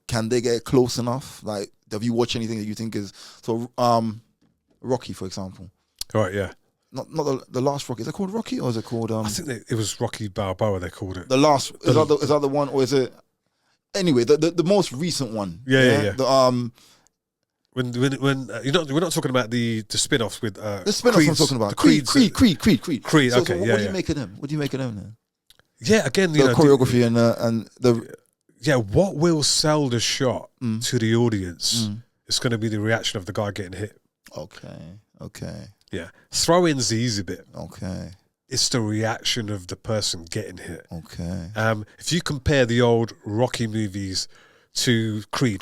S2: can they get close enough? Like, have you watched anything that you think is Rocky, for example?
S1: Right, yeah.
S2: Not the last Rocky. Is it called Rocky or is it called?
S1: I think it was Rocky Balboa. They called it
S2: the last. Is that the one or is it? Anyway, the most recent one.
S1: Yeah.
S2: When
S1: we're not talking about the spin-offs with
S2: the spin-offs I'm talking about. Creed.
S1: Creed.
S2: So,
S1: okay,
S2: what do you make of them? What do you make of them then?
S1: Yeah, again,
S2: the choreography and the.
S1: Yeah, what will sell the shot to the audience is going to be the reaction of the guy getting hit.
S2: Okay.
S1: Yeah, throw-in's the easy bit.
S2: Okay.
S1: It's the reaction of the person getting hit.
S2: Okay.
S1: If you compare the old Rocky movies to Creed,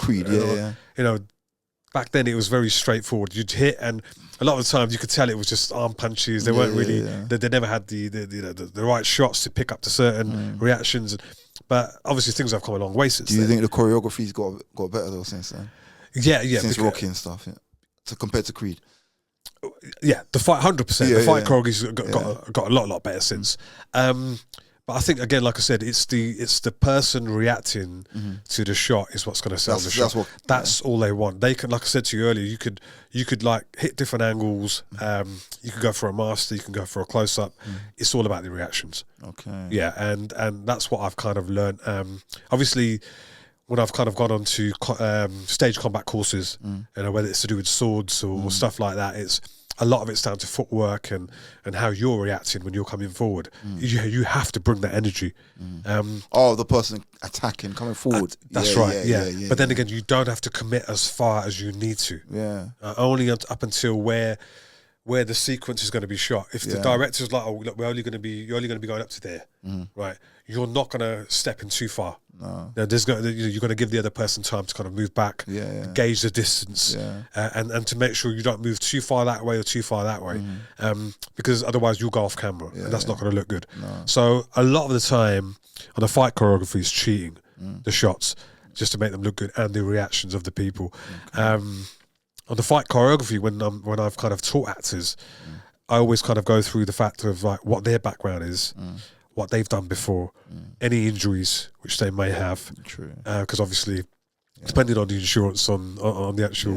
S1: back then it was very straightforward. You'd hit, and a lot of the time you could tell it was just arm punches. They weren't really. They never had the right shots to pick up to certain reactions. But obviously things have come a long way since.
S2: Do you think the choreography's got better though since then?
S1: Yeah.
S2: Since Rocky and stuff, so compared to Creed.
S1: Yeah, the fight 100%. The fight choreography's got a lot better since. But But I think again, like I said, it's the person reacting to the shot is what's going to sell the shot. That's all they want. They can, like I said to you earlier, you could like hit different angles. You can go for a master, you can go for a close up. It's all about the reactions.
S2: Okay.
S1: Yeah, and that's what I've kind of learned. Obviously, when I've kind of gone on to stage combat courses, whether it's to do with swords or stuff like that, it's a lot of it's down to footwork and how you're reacting when you're coming forward. You have to bring that energy.
S2: The person attacking, coming forward.
S1: That's right. Yeah. But then again, you don't have to commit as far as you need to.
S2: Yeah.
S1: Only up until where the sequence is going to be shot. If the director's like, oh, look, you're only going to be going up to there, right? You're not going to step in too far. No. Now, you're going to give the other person time to kind of move back, gauge the distance, and to make sure you don't move too far that way or too far that way, because otherwise you'll go off camera, and that's not going to look good. No. So a lot of the time on the fight choreography is cheating the shots just to make them look good and the reactions of the people. Okay. On the fight choreography, when I've kind of taught actors, I always kind of go through the fact of like what their background is, what they've done before, any injuries which they may have. True. Because obviously, depending on the insurance on the actual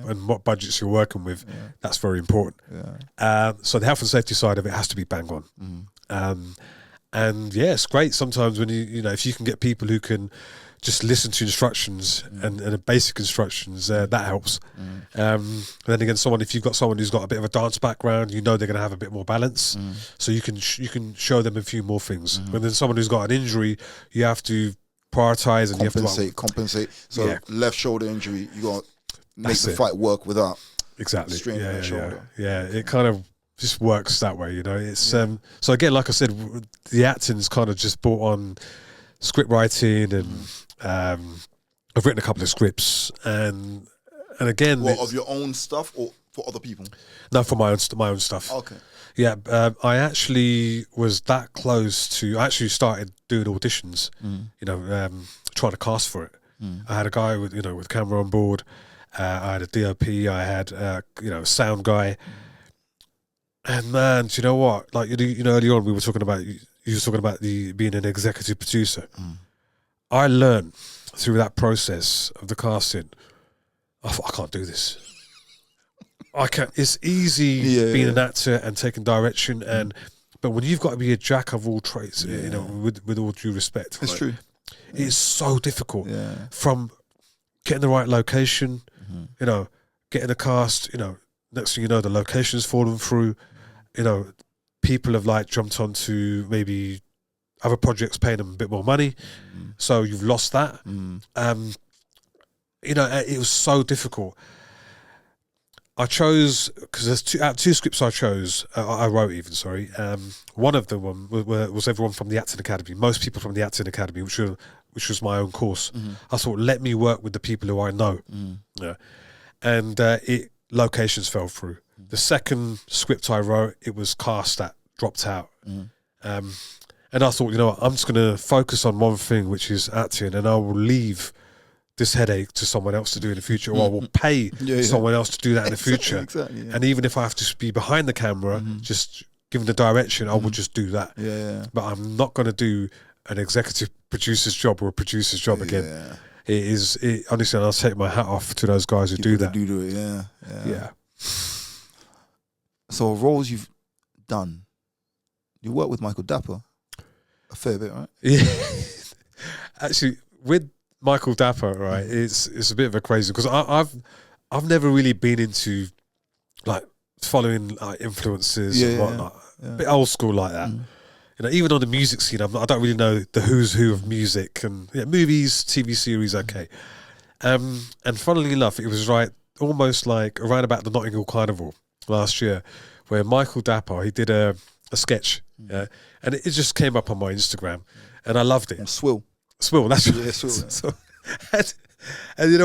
S1: and what budgets you're working with, that's very important. Yeah. So the health and safety side of it has to be bang on. And yeah, it's great sometimes when you know if you can get people who can just listen to instructions and the basic instructions, that helps. And then again, if you've got someone who's got a bit of a dance background, you know they're going to have a bit more balance, so you can show them a few more things. But then someone who's got an injury, you have to prioritize and
S2: compensate. So left shoulder injury, you got to make the fight work without straining that shoulder.
S1: Yeah, it kind of just works that way, you know. It's so again, like I said, the acting's kind of just brought on script writing and I've written a couple of scripts and again,
S2: of your own stuff or for other people?
S1: No, for my own stuff.
S2: Okay.
S1: Yeah, I actually was that close to. I actually started doing auditions. You know, trying to cast for it. I had a guy with camera on board. I had a DOP. I had a sound guy. And man, do you know what? Like earlier on we were talking about. You were talking about being an executive producer. I learned through that process of the casting, I thought, I can't do this. I can't. It's easy being an actor and taking direction, but when you've got to be a jack of all trades, with all due respect,
S2: it's true.
S1: It's so difficult. From getting the right location, getting a cast. Next thing you know, the location's fallen through. People have like jumped onto maybe other projects paying them a bit more money, so you've lost that. It was so difficult. I chose because there's two scripts I chose. I wrote even. Sorry, one of them was everyone from the Acting Academy. Most people from the Acting Academy, which was my own course. I thought, let me work with the people who I know. And locations fell through. The second script I wrote, it was cast that dropped out. And I thought, I'm just going to focus on one thing, which is acting, and I will leave this headache to someone else to do in the future, or I will pay someone else to do that in the future. Exactly. And even if I have to be behind the camera, just giving the direction, I will just do that. But I'm not going to do an executive producer's job or a producer's job again. Honestly, I'll take my hat off to those guys who do that. Yeah.
S2: So roles you've done, you work with Michael Dapper a fair bit, right?
S1: Yeah. Actually, with Michael Dapper, right, it's a bit of a crazy because I've never really been into like following influences and whatnot. A bit old school like that. Even on the music scene, I don't really know the who's who of music and movies, TV series. Okay, and funnily enough, it was almost like around about the Notting Hill Carnival last year, where Michael Dapper, he did a sketch, and it just came up on my Instagram, and I loved it.
S2: Swill,
S1: that's right. Swill. And it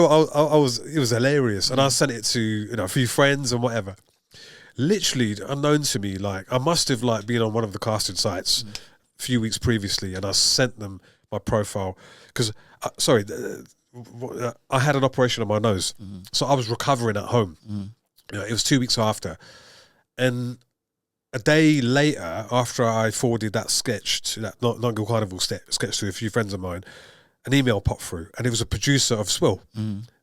S1: was hilarious, and I sent it to a few friends and whatever. Literally unknown to me, like I must have been on one of the casting sites a few weeks previously, and I sent them my profile because I had an operation on my nose, so I was recovering at home. It was 2 weeks after, and a day later, after I forwarded that sketch to that Nottingham Carnival sketch to a few friends of mine, an email popped through, and it was a producer of Swill.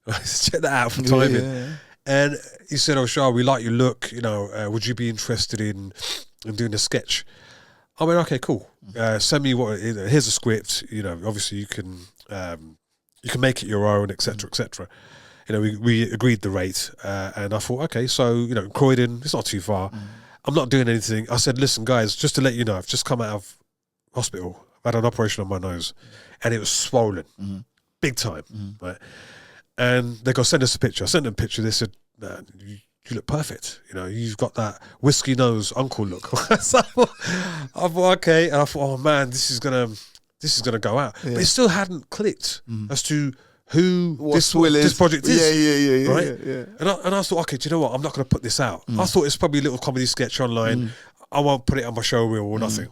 S1: Check that out for timing.
S2: Yeah.
S1: And he said, "Oh, Shah, we like your look. You know, would you be interested in doing a sketch?" I went, "Okay, cool. Send me here's a script. You know, obviously you can make it your own, etc., etc." You know, we agreed the rate, and I thought, okay, so you know, Croydon, it's not too far. I'm not doing anything. I said, "Listen, guys, just to let you know, I've just come out of hospital. I've had an operation on my nose, and it was swollen, big time, right?" And they go, "Send us a picture." I sent them a picture. They said, "Man, you look perfect. You know, you've got that whiskey nose uncle look." So I thought, okay. And I thought, oh man, this is gonna go out.
S2: Yeah.
S1: But it still hadn't clicked as to who this project is.
S2: Yeah,
S1: right?
S2: Yeah.
S1: And I thought, okay, do you know what? I'm not going to put this out. I thought it's probably a little comedy sketch online. I won't put it on my showreel or nothing.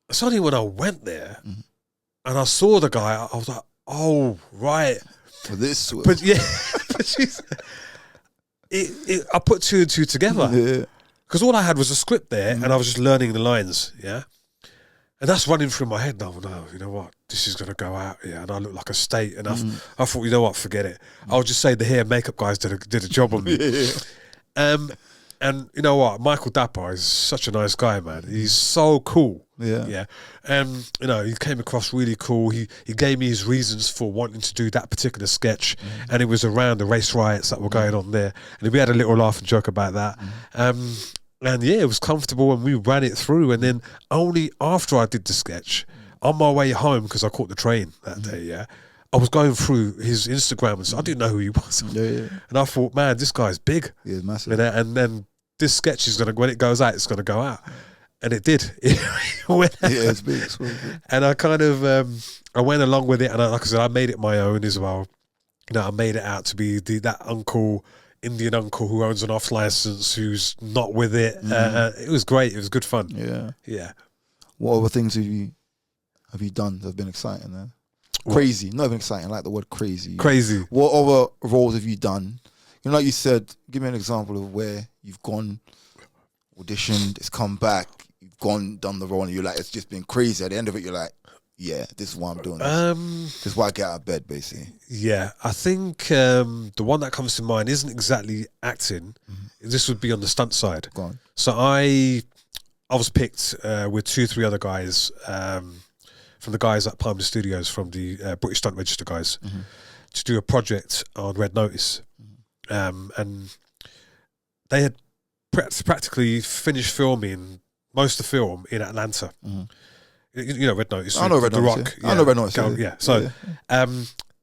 S1: It's only when I went there and I saw the guy, I was like, oh, right.
S2: For this one.
S1: But yeah, I put two and two together. Because all I had was a script there and I was just learning the lines, yeah? And that's running through my head now. No, you know what? This is going to go out, yeah. And I look like a state. And I thought, you know what? Forget it. I'll just say the hair and makeup guys did a job on me. And you know what? Michael Dapper is such a nice guy, man. He's so cool. Yeah. And you know, he came across really cool. He gave me his reasons for wanting to do that particular sketch, and it was around the race riots that were going on there. And we had a little laugh and joke about that. And yeah, it was comfortable, and we ran it through. And then only after I did the sketch, on my way home, because I caught the train that day, yeah, I was going through his Instagram, and so I didn't know who he was. And I thought, man, this guy's big.
S2: Yeah, massive.
S1: And then this sketch is gonna, when it goes out, it's gonna go out, and it did. It went out.
S2: Yeah, it's big.
S1: And I kind of I went along with it, and like I said, I made it my own as well. You know, I made it out to be that uncle. Indian uncle who owns an off license, who's not with it. It was great. It was good fun. Yeah.
S2: What other things have you done that have been exciting? Then crazy, not even exciting. I like the word crazy.
S1: Crazy.
S2: What other roles have you done? You know, like you said, give me an example of where you've gone, auditioned, it's come back, you've gone, done the role, and you're like, it's just been crazy. At the end of it, you're like, yeah, this is why I'm doing this. This is why I get out of bed, basically.
S1: Yeah, I think the one that comes to mind isn't exactly acting. This would be on the stunt side.
S2: Go on.
S1: So I was picked with 2-3 other guys from the guys at Palmer Studios, from the British Stunt Register guys, to do a project on Red Notice. And they had practically finished filming most of the film in Atlanta. You know Red Notice.
S2: I know Red Notice.
S1: Rock.
S2: I know Red Notice.
S1: Yeah. So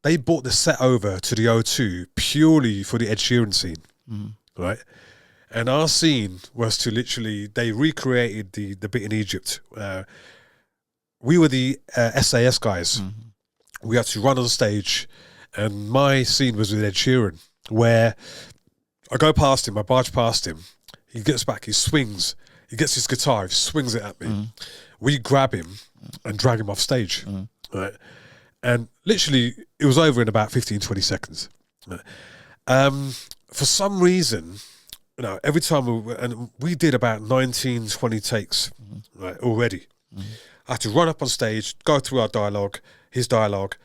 S1: they brought the set over to the O2 purely for the Ed Sheeran scene, right? And our scene was to literally, they recreated the bit in Egypt. We were the SAS guys. We had to run on stage, and my scene was with Ed Sheeran, where I go past him, I barge past him, he gets back, he swings, he gets his guitar, he swings it at me. We grab him and drag him off stage, right? And literally, it was over in about 15-20 seconds. For some reason, you know, every time we did about 19-20 takes, right, already. I had to run up on stage, go through our dialogue, his dialogue,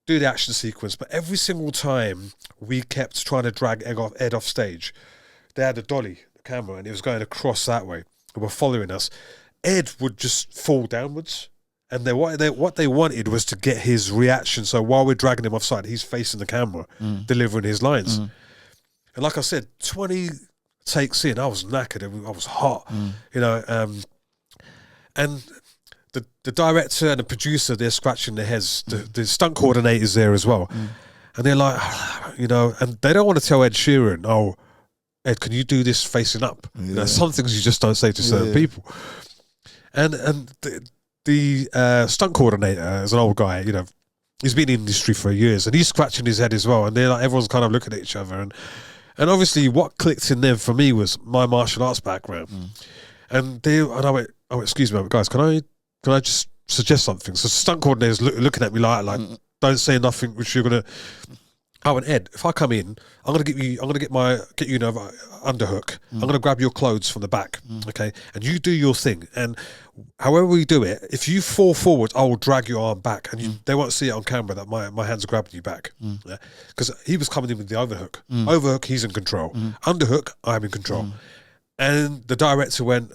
S1: do the action sequence, but every single time we kept trying to drag Ed off stage. They had a dolly, the camera, and it was going across that way. They were following us. Ed would just fall downwards, and what they wanted was to get his reaction. So while we're dragging him offside, he's facing the camera, delivering his lines. And like I said, 20 takes in, I was knackered. I was hot, you know. And the director and the producer, they're scratching their heads. The stunt coordinator's there as well, and they're like, you know, and they don't want to tell Ed Sheeran, "Oh, Ed, can you do this facing up?" You know, some things you just don't say to certain people. And the stunt coordinator is an old guy, you know, he's been in the industry for years, and he's scratching his head as well. And they're like, everyone's kind of looking at each other, and obviously what clicked in them for me was my martial arts background. And I went, excuse me, guys, can I just suggest something? So stunt coordinator's looking at me like, don't say nothing which you're gonna. I went, Ed, if I come in, I'm gonna get you another underhook. I'm gonna grab your clothes from the back, okay, and you do your thing. And however we do it, if you fall forward, I will drag your arm back, and they won't see it on camera that my hands are grabbing you back, because he was coming in with the overhook. Overhook, he's in control. Underhook, I'm in control. And the director went,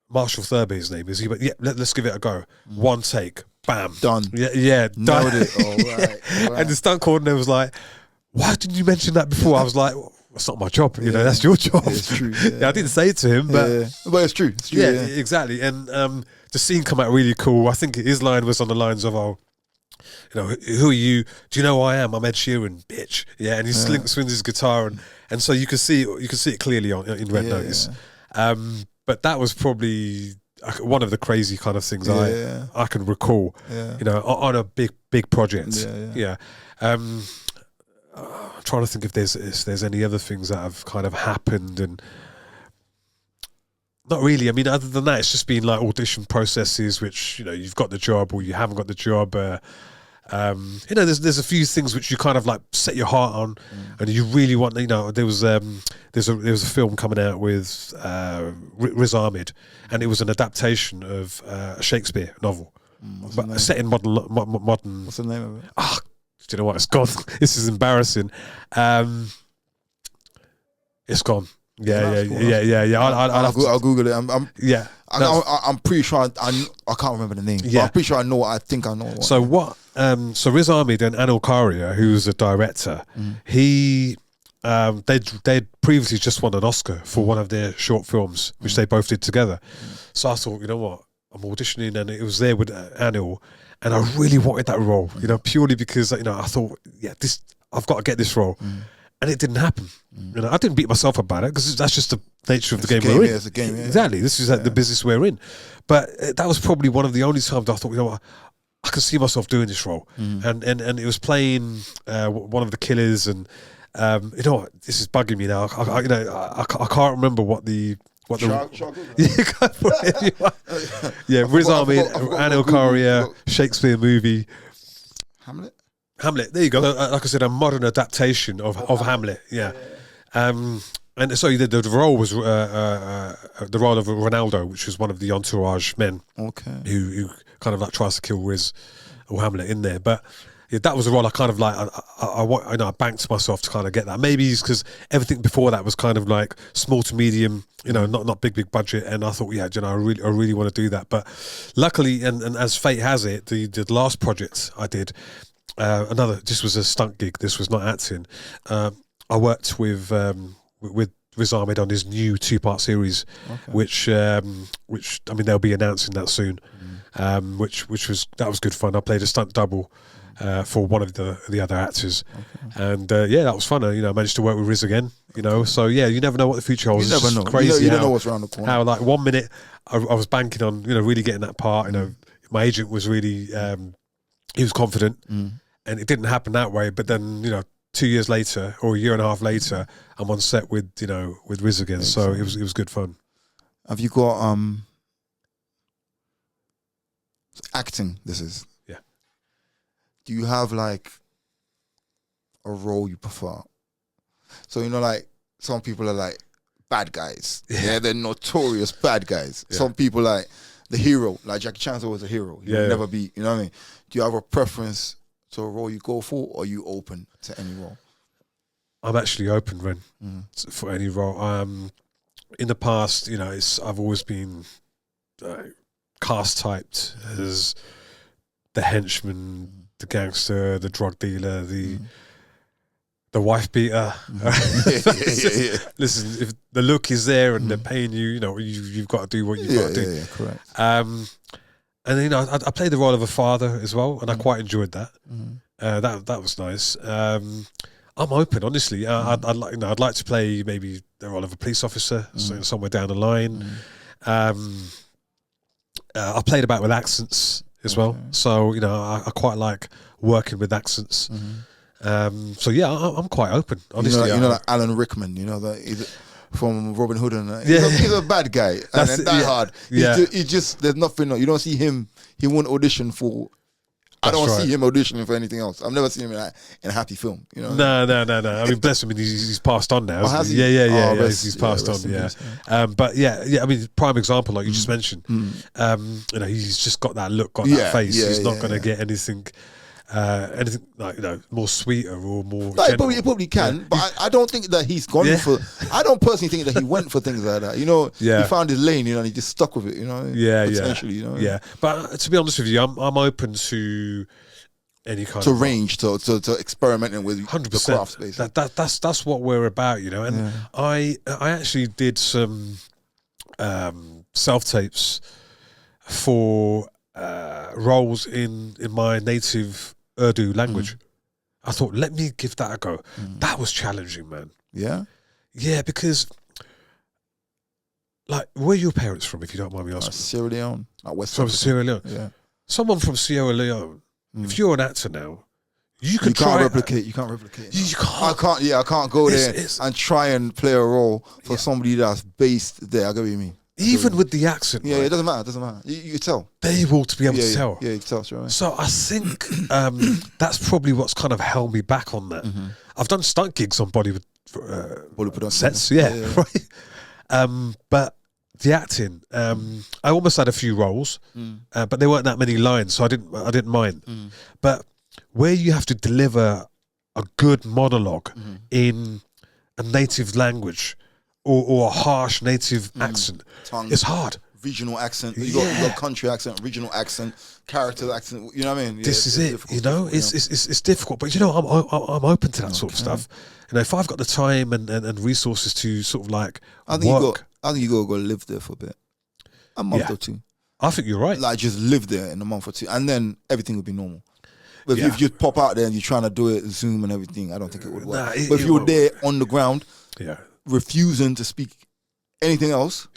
S1: Marshall Thurber, his name is. He went, yeah, let's give it a go. One take. Bam.
S2: Done.
S1: Yeah, done.
S2: Nailed it. Oh, right.
S1: And the stunt coordinator was like, why didn't you mention that before? I was like, well, it's not my job. You know, that's your job.
S2: Yeah, it's true.
S1: I didn't say it to him, but
S2: but it's true. It's true.
S1: yeah, exactly. And the scene come out really cool. I think his line was on the lines of, "Oh, you know, who are you? Do you know who I am? I'm Ed Sheeran, bitch." Yeah, and he swings his guitar, and so you can see it clearly in Red Notice. But that was probably one of the crazy kind of things I can recall, you know, on a big project. I'm trying to think if there's any other things that have kind of happened, and not really. I mean, other than that, it's just been like audition processes, which, you know, you've got the job or you haven't got the job. You know, there's a few things which you kind of like set your heart on, and you really want. You know, there was a film coming out with Riz Ahmed, and it was an adaptation of a Shakespeare novel, but set in modern.
S2: What's the name of it?
S1: Oh, do you know what? It's gone. This is embarrassing. It's gone. Yeah.
S2: I'll Google it. I'm pretty sure I can't remember the name.
S1: Yeah,
S2: but I'm pretty sure I know. I think I know.
S1: So what? So Riz Ahmed and Anil Karia, who's a director, they'd previously just won an Oscar for one of their short films, which they both did together. So I thought, you know what? I'm auditioning, and it was there with Anil, and I really wanted that role. You know, purely because, you know, I thought, I've got to get this role. And it didn't happen. You know, I didn't beat myself about it, because that's just the nature of the game we're in.
S2: It's a game,
S1: exactly. This is the business we're in. But that was probably one of the only times I thought, you know what, I can see myself doing this role. And it was playing one of the killers, and you know what, this is bugging me now. I can't remember what the Riz Ahmed, Anil Karia, Shakespeare movie. Hamlet, there you go. Like I said, a modern adaptation of Hamlet. Yeah. And so the role was the role of Ronaldo, which was one of the entourage men. Okay. Who kind of like tries to kill Riz or Hamlet in there. But yeah, that was a role I kind of like. I banked myself to kind of get that. Maybe it's because everything before that was kind of like small to medium, you know, not big budget. And I thought, yeah, you know, I really want to do that. But luckily, and as fate has it, the last project I did. This was a stunt gig. This was not acting. I worked with Riz Ahmed on his new 2-part series, which I mean, they'll be announcing that soon. Which was good fun. I played a stunt double for one of the other actors, and that was fun. You know, I managed to work with Riz again. You know, so yeah, you never know what the future holds.
S2: You never know.
S1: Crazy.
S2: You don't know what's around the corner.
S1: How like 1 minute I was banking on, you know, really getting that part. You know, my agent was really he was confident. And it didn't happen that way, but then, you know, 2 years later or a year and a half later, I'm on set with Riz again. So it was good fun.
S2: Have you got acting? This is Do you have like a role you prefer? So, you know, like some people are like bad guys. Yeah, they're notorious bad guys. Yeah. Some people like the hero, like Jackie Chan's always a hero. He will never be. You know what I mean? Do you have a preference to a role you go for, or are you open to any role?
S1: I'm actually open, Ren, for any role. In the past, you know, I've always been cast typed as the henchman, the gangster, the drug dealer, the wife beater. Listen, if the look is there and they're paying you, you know, you've got to do what you've got to do.
S2: Yeah, correct.
S1: And you know, I played the role of a father as well, and I quite enjoyed that. That was nice. I'm open, honestly. I'd like to play maybe the role of a police officer somewhere down the line. I played about with accents as well, so you know, I quite like working with accents. So yeah, I'm quite open, honestly.
S2: You know, like Alan Rickman. You know that. From Robin Hood, and he's a bad guy and Die Hard. He just there's nothing. You don't see him. He won't audition for I don't see him auditioning for anything else. I've never seen him in a happy film. You know?
S1: No. I mean, bless him. He's passed on now.
S2: Has he?
S1: Yeah. He's passed on. Yeah. But yeah. I mean, prime example, like you just mentioned. You know, he's just got that look, got that face. He's not going to get anything like more sweeter or more.
S2: No, he probably can, but I don't think that he's gone for. I don't personally think that he went for things like that. You know, he found his lane, and he just stuck with it. You know, potentially. You know,
S1: But to be honest with you, I'm open to any kind of
S2: range, to experimenting with
S1: 100%.
S2: The craft space.
S1: That's what we're about, you know. And I actually did some self tapes for roles in my native Urdu language. I thought, let me give that a go. That was challenging, man. Yeah, because like, where are your parents from, if you don't mind me asking?
S2: Sierra Leone, West
S1: from
S2: Africa.
S1: Sierra Leone.
S2: Yeah,
S1: someone from Sierra Leone. If you're an actor now, you can try.
S2: Can't replicate. You can't replicate.
S1: You can't.
S2: I can't go there and try and play a role for somebody that's based there. I get what you mean.
S1: Even with the accent,
S2: right? It doesn't matter. You can tell.
S1: They will to be able to tell.
S2: Yeah, you can tell. Right.
S1: So I think that's probably what's kind of held me back on that. I've done stunt gigs on Bollywood sets, right? But the acting, I almost had a few roles, but there weren't that many lines, so I didn't mind. But where you have to deliver a good monologue in a native language, or a harsh native accent,
S2: tongue,
S1: it's hard.
S2: Regional accent, you got country accent, regional accent, character accent. You know what I mean?
S1: This is it. You know, it's difficult, but you know, I'm open to that sort of stuff. You know, if I've got the time and resources to sort of like work,
S2: I think you gotta go live there for a bit, a month or two.
S1: I think you're right.
S2: Like, just live there in a month or two, and then everything would be normal. But if you pop out there and you're trying to do it Zoom and everything, I don't think it would work. But if you're there on the ground, refusing to speak anything else,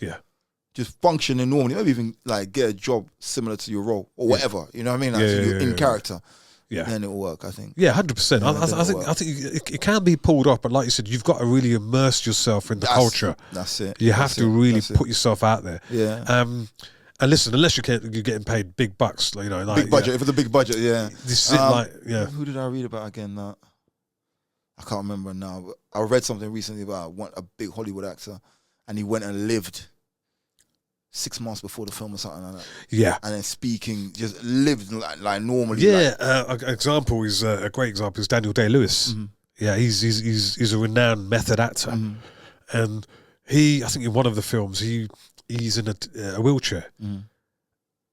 S2: just functioning normally, maybe even like get a job similar to your role or whatever, you know what I mean? Like, you're in character, then it'll work, I think.
S1: 100%. I think it can be pulled off, but like you said, you've got to really immerse yourself in the culture.
S2: That's it.
S1: You have to really put yourself out there.
S2: Yeah.
S1: And listen, unless you're getting paid big bucks, you know, like
S2: big budget. If it's a big budget,
S1: this is it,
S2: Who did I read about again? I can't remember now, but I read something recently about a big Hollywood actor, and he went and lived 6 months before the film or something like that.
S1: Yeah.
S2: And then speaking, just lived like normally.
S1: Yeah, an example is a great example is Daniel Day-Lewis. Yeah, he's a renowned method actor, and I think in one of the films he's in a wheelchair, and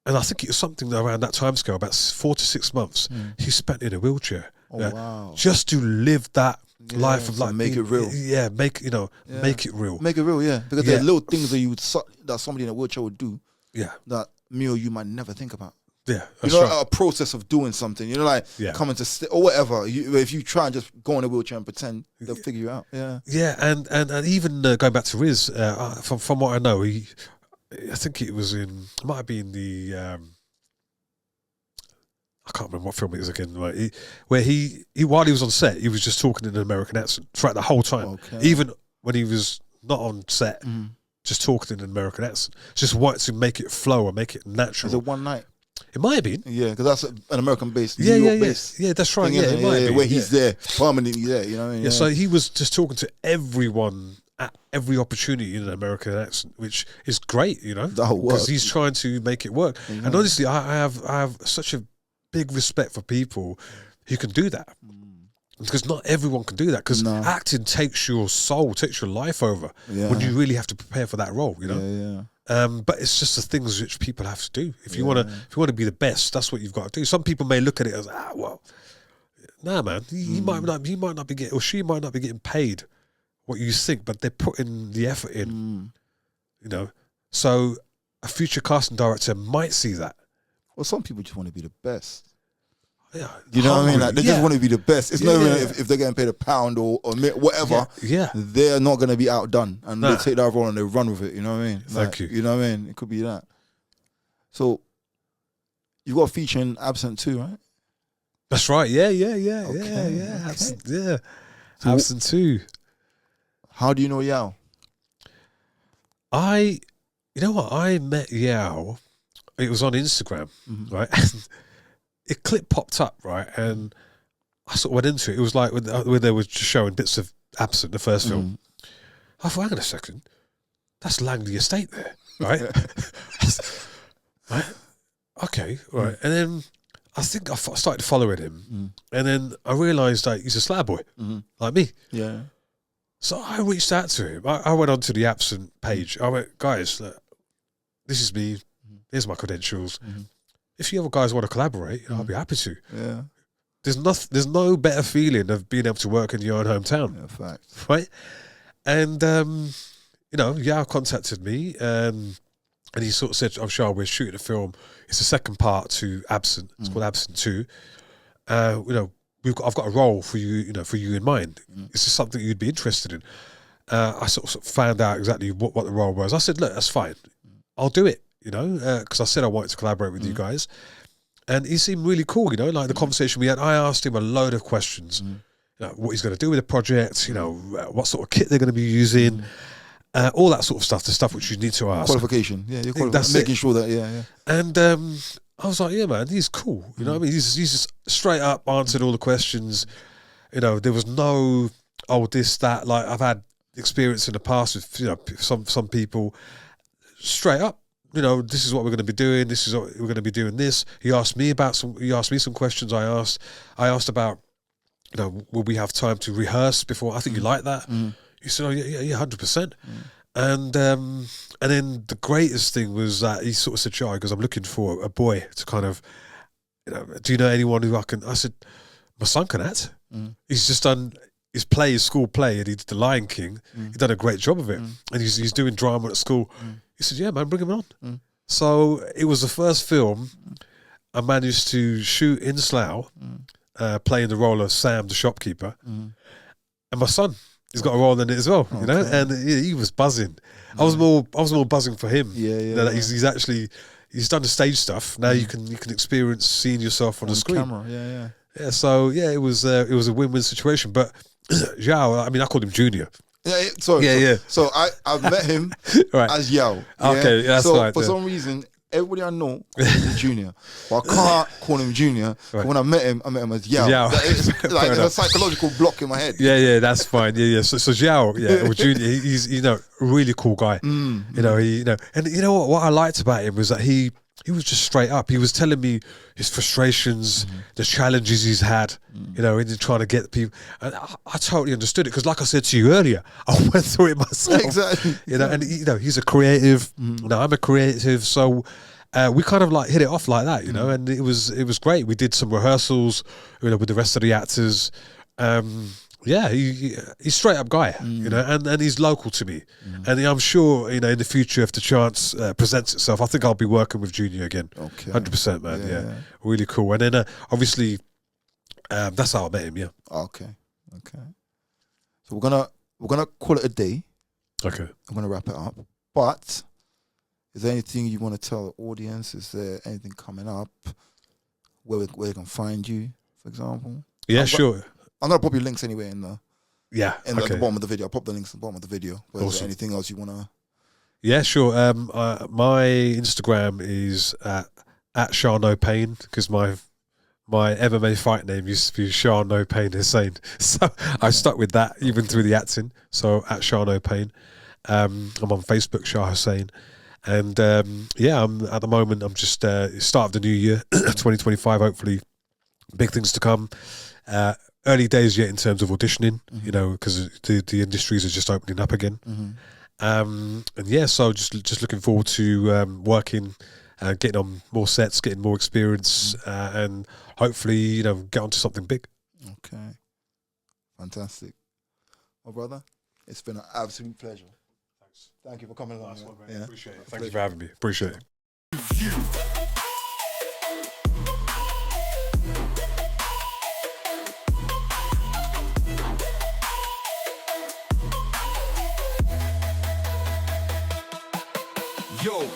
S1: I think it was something around that time scale, about 4 to 6 months. He spent in a wheelchair.
S2: Wow!
S1: Just to live that life of like
S2: make it real.
S1: Yeah, make it real.
S2: Make it real. Yeah, because there are little things that somebody in a wheelchair would do. Yeah, that me or you might never think about.
S1: Yeah,
S2: you know, a process of doing something. You know, like coming to or whatever. If you try and just go in a wheelchair and pretend, they'll figure you out. Yeah,
S1: yeah, and even going back to Riz, from what I know, I think it might have been the. I can't remember what film it is again. Right? Where he while he was on set, he was just talking in an American accent throughout the whole time. Okay. Even when he was not on set, just talking in an American accent. Just wanted to make it flow or make it natural.
S2: Was it One Night?
S1: It might have been.
S2: Yeah, because that's an American base.
S1: New York base. Yeah, that's right. Yeah, it might have been.
S2: Where he's there, permanently there. You know what I mean?
S1: Yeah, so he was just talking to everyone at every opportunity in an American accent, which is great, you know, because he's trying to make it work. And honestly, I have such a big respect for people who can do that, because not everyone can do that, because acting takes your soul, takes your life over when you really have to prepare for that role, you know. But it's just the things which people have to do. If you want to be the best, that's what you've got to do. Some people may look at it as, well, nah, man, he might not be getting, or she might not be getting paid what you think, but they're putting the effort in, you know. So a future casting director might see that.
S2: Well, some people just want to be the best.
S1: Yeah,
S2: you know what I mean? Like, they just want to be the best. It's not even if they're getting paid £1 or whatever.
S1: Yeah,
S2: they're not going to be outdone, and they take that role and they run with it. You know what I mean?
S1: Thank you.
S2: You know what I mean? It could be that. So you got a feature in Absent too, right?
S1: That's right. Yeah.
S2: Okay.
S1: Absent, yeah. So Absent 2.
S2: How do you know Yao?
S1: You know what? I met Yao. It was on Instagram, right? a clip popped up, right, and I sort of went into it. It was like when they were just showing bits of Absent, the first film. I thought, hang on a second, that's Langley Estate there, right? Right? Okay, right. And then I think I started following him, and then I realised that he's a slab boy, like me.
S2: Yeah.
S1: So I reached out to him. I went onto the Absent page. I went, guys, look, this is me. Here's my credentials. If you ever guys want to collaborate, I'll be happy to.
S2: Yeah.
S1: There's no better feeling of being able to work in your own hometown.
S2: Yeah, fact.
S1: Right? And, Yao contacted me, and he sort of said, "Oh, Shah, we're shooting a film. It's the second part to Absent. It's called Absent 2. I've got a role for you, for you in mind. Is this something you'd be interested in?" I sort of found out exactly what the role was. I said, "Look, that's fine. I'll do it, because I said I wanted to collaborate with you guys." And he seemed really cool, like the conversation we had. I asked him a load of questions, what he's going to do with the project, what sort of kit they're going to be using, all that sort of stuff, the stuff which you need to ask.
S2: Qualification, yeah, making sure that, yeah.
S1: And I was like, yeah, man, he's cool. You know what I mean? He's just straight up answered all the questions. There was no, this, that. Like, I've had experience in the past with, some people straight up. This is what we're going to be doing. This is what we're going to be doing. This. He asked me some questions. I asked about, will we have time to rehearse before? I think you like that. He said, "Oh yeah, 100%." And then the greatest thing was that he sort of said, "Shah, because I'm looking for a boy to kind of, do you know anyone who I can?" I said, "My son can act. He's just done his school play, and he did The Lion King. He done a great job of it, and he's doing drama at school." He said, "Yeah, man, bring him on." So it was the first film I managed to shoot in Slough, playing the role of Sam, the shopkeeper, and my son. He's got a role in it as well, and he was buzzing. I was more buzzing for him. That he's done the stage stuff. Now you can experience seeing yourself on the screen.
S2: Camera,
S1: yeah. So it was a win-win situation. But Zhao, I mean, I called him Junior.
S2: So I met him as Yao.
S1: Okay, that's
S2: so
S1: right.
S2: For some reason, everybody I know calls him Junior, but I can't call him Junior. Right. When I met him as Yao. It's like there's a psychological block in my head.
S1: Yeah, that's fine. Yeah. So Zhao, or Junior, he's a really cool guy. And what I liked about him was that he was just straight up. He was telling me his frustrations, the challenges he's had, in trying to get people. And I totally understood it because, like I said to you earlier, I went through it myself.
S2: Exactly.
S1: And he's a creative. I'm a creative, so we kind of like hit it off like that, And it was great. We did some rehearsals, with the rest of the actors. He's straight up guy, and he's local to me, and I'm sure in the future if the chance presents itself, I think I'll be working with Junior again. 100%, man. Yeah, really cool. And then obviously, that's how I met him. Yeah.
S2: Okay. So we're gonna call it a day.
S1: Okay.
S2: I'm gonna wrap it up. But is there anything you want to tell the audience? Is there anything coming up where they can find you, for example?
S1: Yeah, sure.
S2: I'm gonna pop your links anyway in the
S1: the
S2: bottom of the video. I'll pop the links at the bottom of the video. But
S1: awesome.
S2: Is there anything else you wanna?
S1: Yeah, sure. My Instagram is at Shah No Pain because my MMA fight name used to be Shah No Pain Hussain, so I stuck with that even through the acting. So at Shah No Pain, I'm on Facebook, Shah Hussain, and I'm at the moment. I'm just start of the new year, 2025. Hopefully, big things to come. Early days yet in terms of auditioning, because the industries are just opening up again. So just looking forward to working, getting on more sets, getting more experience, and hopefully get onto something big.
S2: Okay, fantastic. Well, brother, it's been an absolute pleasure. Thanks. Thank you for coming along.
S1: Appreciate it. Thank you for having me. Appreciate it.